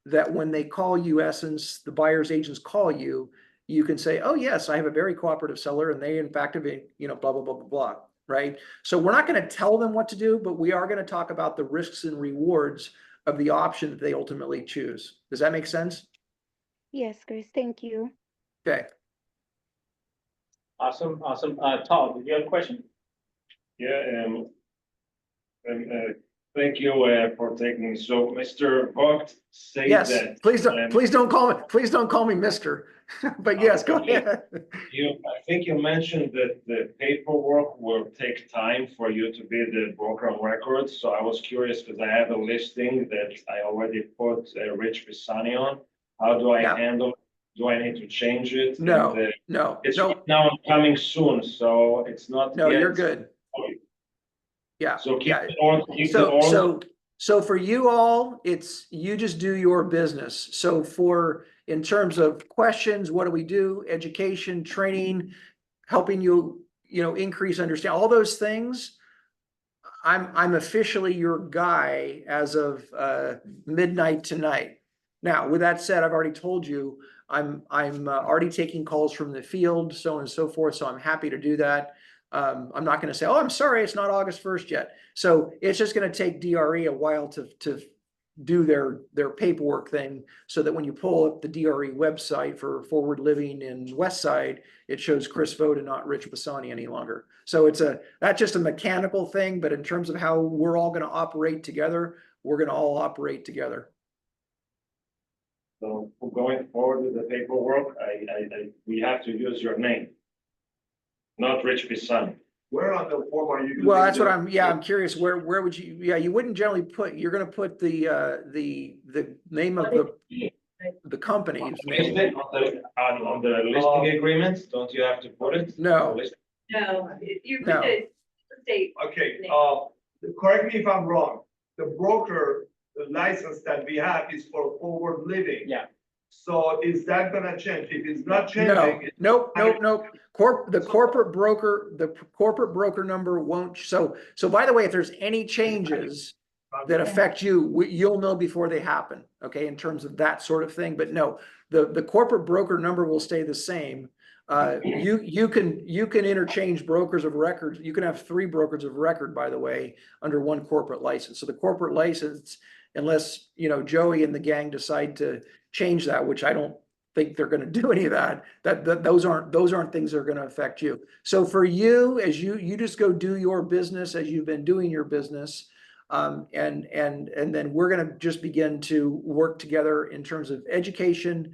that when they call you, Essence, the buyer's agents call you, you can say, oh yes, I have a very cooperative seller and they in fact have been, blah, blah, blah, blah, blah, right? So we're not going to tell them what to do, but we are going to talk about the risks and rewards of the option that they ultimately choose. Does that make sense? Yes, Chris, thank you. Okay. Awesome, awesome. Tal, did you have a question? Yeah, thank you for taking, so Mr. Vogt said Yes, that. please don't call me Mr. But yes, go ahead. I think you mentioned that the paperwork will take time for you to be the broker on record, so I was curious because I have a listing that I already put Rich Pisani on. How do I handle? Do I need to change it? No, And, no, it's no, right now coming soon, so it's not no, yet. you're good. Yeah, So keep yeah. it on, keep it on. So for you all, it's, you just do your business. So in terms of questions, what do we do? Education, training, helping you, increase understand all those things. I'm officially your guy as of midnight tonight. Now, with that said, I've already told you I'm already taking calls from the field, so on and so forth. So I'm happy to do that. I'm not going to say, oh, I'm sorry, it's not August 1st yet. So it's just going to take DRE a while to do their paperwork thing, so that when you pull up the DRE website for Forward Living in Westside, it shows Chris Vogt and not Rich Pisani any longer. So that's just a mechanical thing, but in terms of how we're all going to operate together, we're going to all operate together. So going forward with the paperwork, we have to use your name, not Rich Pisani. Where on the form are you? Well, that's what I'm curious, where would you, you wouldn't generally you're going to put the name of the company's name. On the listing agreement, don't you have to put it? No. No, you No. could state. Okay, correct me if I'm wrong. The broker, the license that we have is for Forward Living. Yeah. So is that gonna change? If it's not No, changing. nope. The corporate broker number won't. So by the way, if there's any changes that affect you, you'll know before they happen. Okay, in terms of that sort of thing. But no, the corporate broker number will stay the same. You can interchange brokers of records. You can have 3 brokers of record, by the way, under one corporate license. So the corporate license, unless Joey and the gang decide to change that, which I don't think they're going to do any of that. Those aren't things that are going to affect you. So for you, as you just go do your business as you've been doing your business, and then we're going to just begin to work together in terms of education,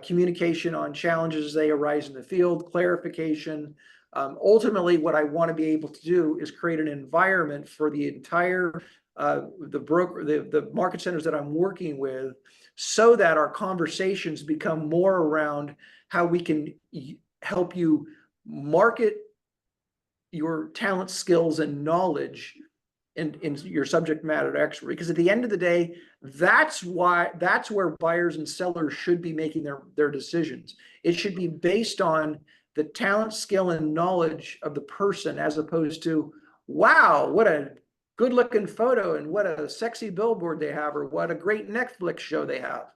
communication on challenges as they arise in the field, clarification. Ultimately, what I want to be able to do is create an environment for the entire the market centers that I'm working with, so that our conversations become more around how we can help you market your talent, skills, and knowledge in your subject matter expert. Because at the end of the day, that's where buyers and sellers should be making their decisions. It should be based on the talent, skill, and knowledge of the person, as opposed to, wow, what a good looking photo and what a sexy billboard they have, or what a great Netflix show they have.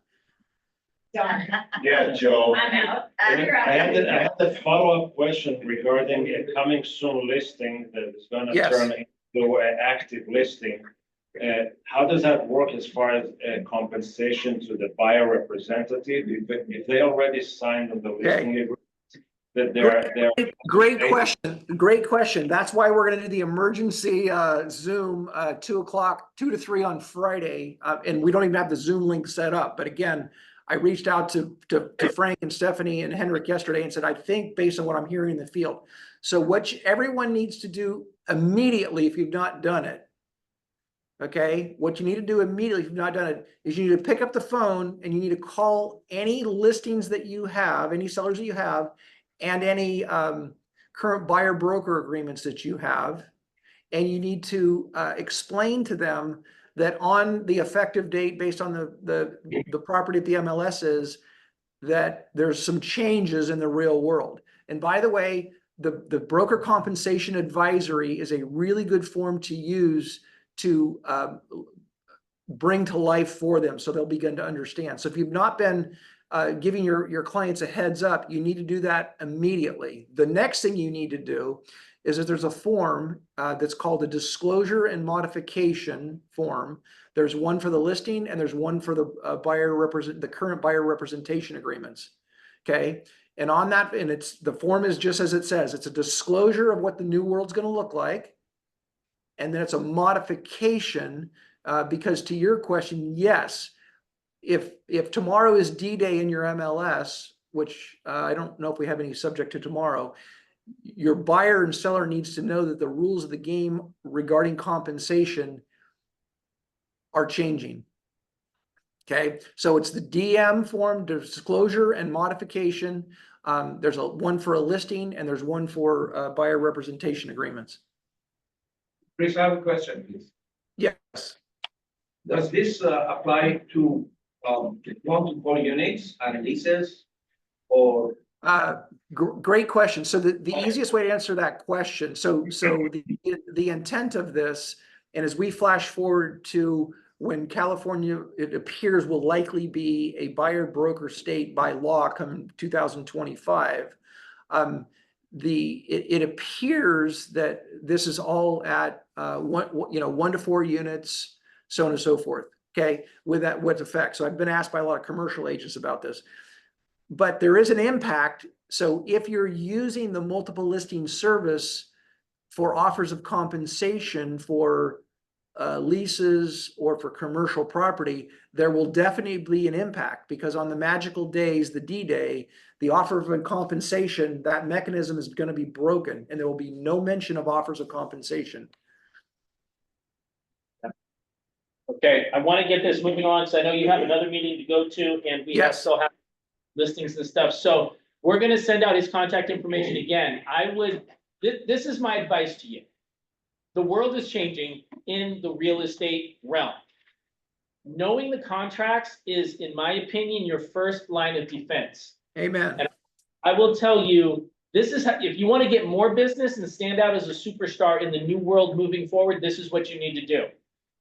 Yeah, Joe. I'm out. I You're out. have the follow-up question regarding a coming soon listing that is gonna Yes. turn into an active listing. how does that work as far as compensation to the buyer representative? If they already signed on the listing agreement, that they're. Great question, great question. That's why we're gonna do the emergency Zoom 2 o'clock, 2 to 3 on Friday. And we don't even have the Zoom link set up. But again, I reached out to Frank and Stephanie and Henrik yesterday and said, I think based on what I'm hearing in the field. So what everyone needs to do immediately, if you've not done it, okay, what you need to do immediately if you've not done it is you need to pick up the phone and you need to call any listings that you have, any sellers that you have, and any current buyer broker agreements that you have. And you need to explain to them that on the effective date based on the property at the MLS is that there's some changes in the real world. And by the way, the broker compensation advisory is a really good form to use to bring to life for them so they'll begin to understand. So if you've not been giving your clients a heads up, you need to do that immediately. The next thing you need to do is that there's a form that's called a disclosure and modification form. There's one for the listing and there's one for the current buyer representation agreements. Okay. And on that, and the form is just as it says, it's a disclosure of what the new world's going to look like. And then it's a modification because to your question, yes, if tomorrow is D-Day in your MLS, which I don't know if we have any subject to tomorrow, your buyer and seller needs to know that the rules of the game regarding compensation are changing. Okay, so it's the DM form, disclosure and modification. There's one for a listing and there's one for buyer representation agreements. Chris, I have a question, please. Yes. Does this apply to 1 to 4 units and leases or? Great question. So the easiest way to answer that question, so the intent of this, and as we flash forward to when California, it appears, will likely be a buyer broker state by law come 2025, it appears that this is all at 1 to 4 units, so on and so forth. Okay, with effect. So I've been asked by a lot of commercial agents about this. But there is an impact. So if you're using the multiple listing service for offers of compensation for leases or for commercial property, there will definitely be an impact because on the magical days, the D-Day, the offer of compensation, that mechanism is going to be broken and there will be no mention of offers of compensation. Okay, I want to get this moving on, so I know you have another meeting to go to, and we still have listings and stuff. So we're going to send out his contact information again. This is my advice to you. The world is changing in the real estate realm. Knowing the contracts is, in my opinion, your first line of defense. Amen. And I will tell you, this is how, if you want to get more business and stand out as a superstar in the new world moving forward, this is what you need to do.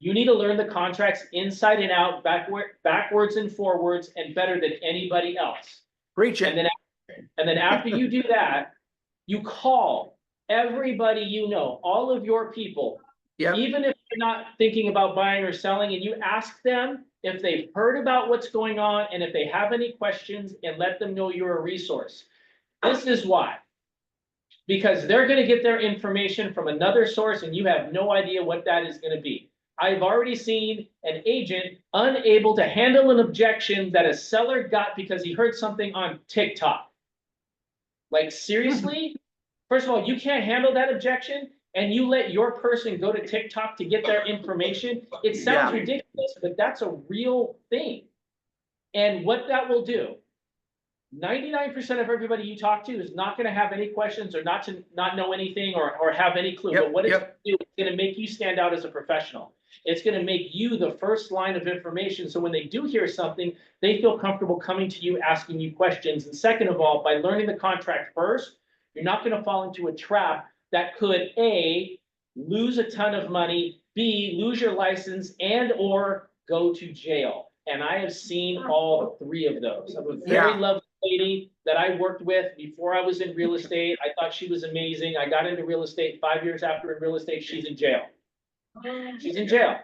You need to learn the contracts inside and out, backwards and forwards, and better than anybody else. Preach it. And then after you do that, you call everybody you know, all of your people, even if you're not thinking about buying or selling, and you ask them if they've heard about what's going on and if they have any questions, and let them know you're a resource. This is why. Because they're going to get their information from another source and you have no idea what that is going to be. I've already seen an agent unable to handle an objection that a seller got because he heard something on TikTok. Like, seriously? First of all, you can't handle that objection and you let your person go to TikTok to get their information. It sounds ridiculous, but that's a real thing. And what that will do, 99% of everybody you talk to is not going to have any questions or not know anything or have any clue. But what it's going to do, it's going to make you stand out as a professional. It's going to make you the first line of information. So when they do hear something, they feel comfortable coming to you, asking you questions. And second of all, by learning the contract first, you're not going to fall into a trap that could A, lose a ton of money, B, lose your license, and or go to jail. And I have seen all 3 of those. I have a very lovely lady that I worked with before I was in real estate. I thought she was amazing. I got into real estate 5 years after in real estate. She's in jail. She's in jail.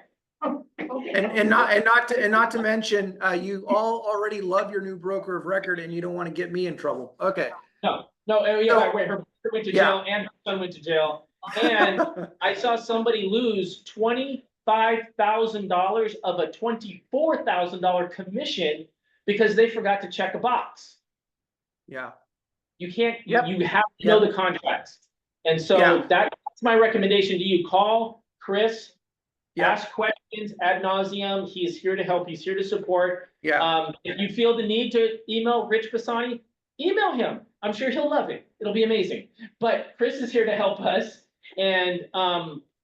And not to mention, you all already love your new broker of record and you don't want to get me in trouble. Okay. No, yeah, wait, her brother went to jail and her son went to jail. And I saw somebody lose $25,000 of a $24,000 commission because they forgot to check a box. Yeah. You can't, Yep. you have to know the contracts. And so Yeah. that's my recommendation to you. Call Chris, Yeah. ask questions ad nauseum. He is here to help. He's here to support. Yeah. If you feel the need to email Rich Bassani, email him. I'm sure he'll love it. It'll be amazing. But Chris is here to help us. And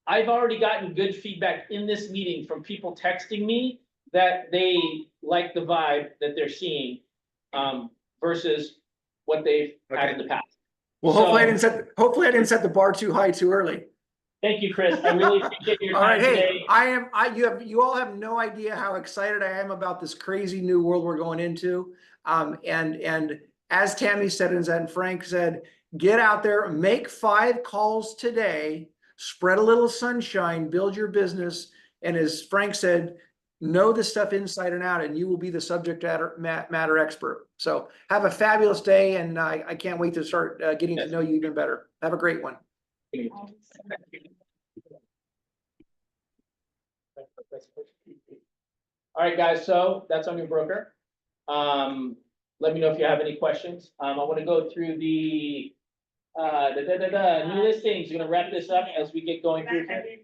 I've already gotten good feedback in this meeting from people texting me that they like the vibe that they're seeing versus what they've had in the past. Well, hopefully I didn't set the bar too high too early. Thank you, Chris. I really appreciate your All right, time hey, today. you all have no idea how excited I am about this crazy new world we're going into. And as Tammy said and Frank said, get out there, make 5 calls today, spread a little sunshine, build your business. And as Frank said, know this stuff inside and out, and you will be the subject matter expert. So have a fabulous day, and I can't wait to start getting to know you even better. Have a great one. All right, guys, so that's on your broker. Let me know if you have any questions. I want to go through the new listings. We're gonna wrap this up as we get going through here.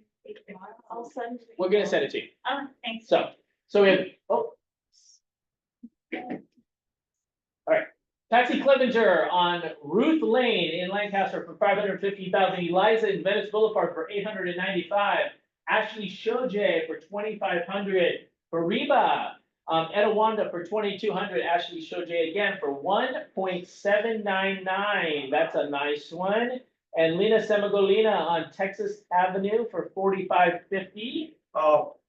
We're gonna send it to you. Thanks. So we have, all right. Patsy Clevenger on Ruth Lane in Lancaster for $550,000. Eliza in Venice Boulevard for $895. Ashley Shoje for $2,500. For Reba, Etowanda for $2,200. Ashley Shoje again for $1.799. That's a nice one. And Lena Semagolina on Texas Avenue for $4,550.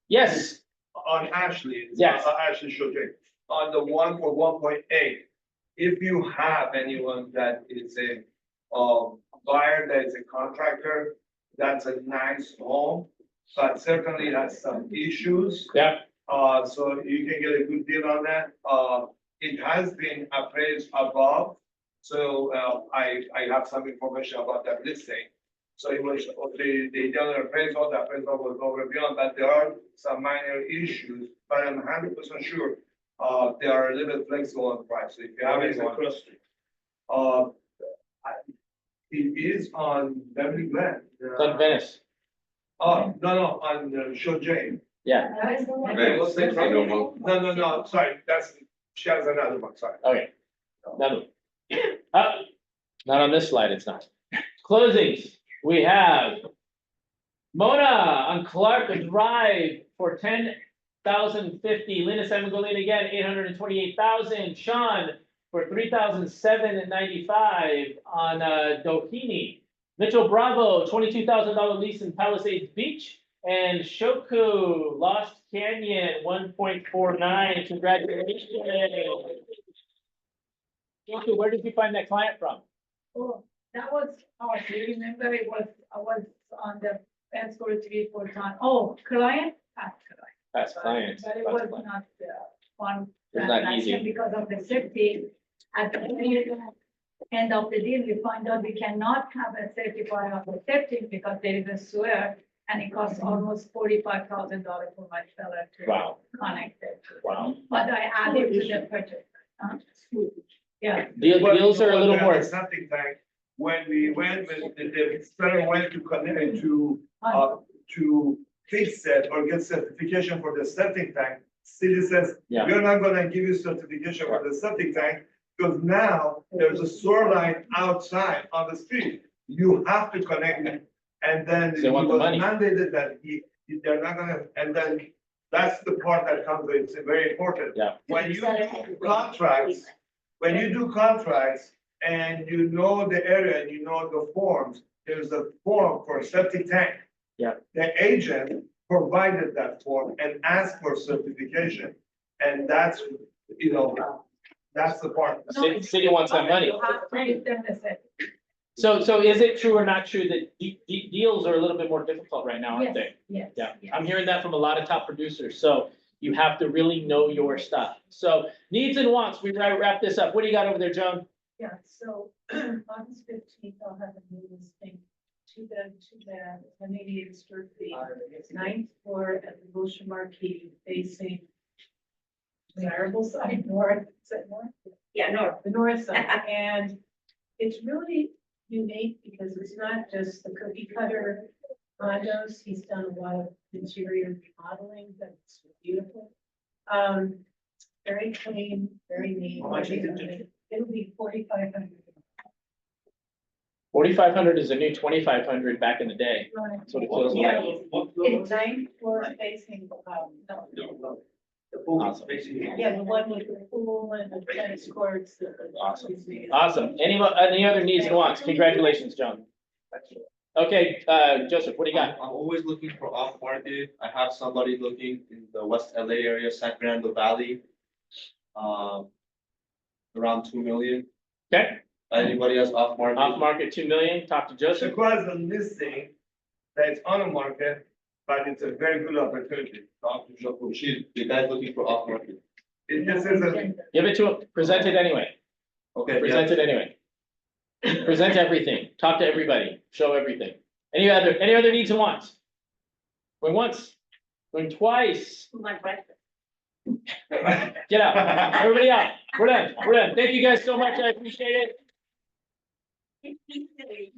Yes. On Ashley. Yes. Ashley Shoje, on the one for 1.8. If you have anyone that is a buyer, that is a contractor, that's a nice home, but certainly has some issues. Yeah. So you can get a good deal on that. It has been appraised above. So I have some information about that listing. So it was, they done an appraisal, the appraisal was over beyond, but there are some minor issues, but I'm 100% sure they are a little bit flexible on price. If you have anyone. It is on Beverly Glen. It's on Venice. Oh, no, on Shoje. Yeah. No, sorry, she has another one, sorry. Okay. Not on this slide, it's not. Closings, we have Mona on Clark Drive for $10,050. Lena Semagolina again, $828,000. Sean for $3,795 on Doheny. Mitchell Bravo, $22,000 lease in Palisades Beach. And Shoku, Lost Canyon, 1.49. Congratulations. Shoku, where did you find that client from? Oh, that was, do you remember I was on the fence for 3-4 times. Oh, client? That's clients. But it was not one. It's not easy. transaction because of the safety. At the end of the deal, we find out we cannot have a certified of the safety because there is a sewer. And it costs almost $45,000 for my seller to connect it. Wow. But I added to the purchase. Yeah. Deals are a little more. Septic tank, when we went with the seller went to connect to fix it or get certification for the septic tank. City says, we're not gonna give you certification for the septic tank because now there's a sewer line outside on the street. You have to connect it. And then it was mandated that they're not gonna, and then that's the part that comes, it's very important. Yeah. When you do contracts and you know the area and you know the forms, there's a form for septic tank. Yeah. The agent provided that form and asked for certification. And that's, that's the part. City wants that money. You have to give them the certificate. So is it true or not true that deals are a little bit more difficult right now, aren't they? Yes. Yeah, yes. I'm hearing that from a lot of top producers, so you have to really know your stuff. So needs and wants, we wrap this up. What do you got over there, Joan? Yeah, so August 15th, I'll have a new listing, 2 bed, 188 square feet, 9th floor at the Ocean Marquee facing desirable side north, is that north? Yeah, no, The north side, and it's really unique because it's not just the cookie cutter condos, he's done a lot of interior modeling that's beautiful. Very clean, very neat. How much is it? It'll be 4,500. 4,500 is a new 2,500 back in the day. That's what it feels like. Yeah, it's 9th floor facing, no. Awesome. Yeah, the one with the pool and the tennis courts. Awesome. Awesome. Any other needs and wants? Congratulations, John. Okay, Joseph, what do you got? I'm always looking for off market. I have somebody looking in the West LA area, San Fernando Valley. Around 2 million. Okay, Anybody has off market? off market 2 million. Talk to Joseph. Requires a listing that is on the market, but it's a very good opportunity. Talk to Joe Kuchil. The guy's looking for off market. This is a, Give it to him. Present it anyway. Okay, yeah. Present it anyway. Present everything. Talk to everybody. Show everything. Any other needs and wants? Going once, going twice. my breakfast. Get out. Everybody out. We're done. We're done. Thank you guys so much. I appreciate it.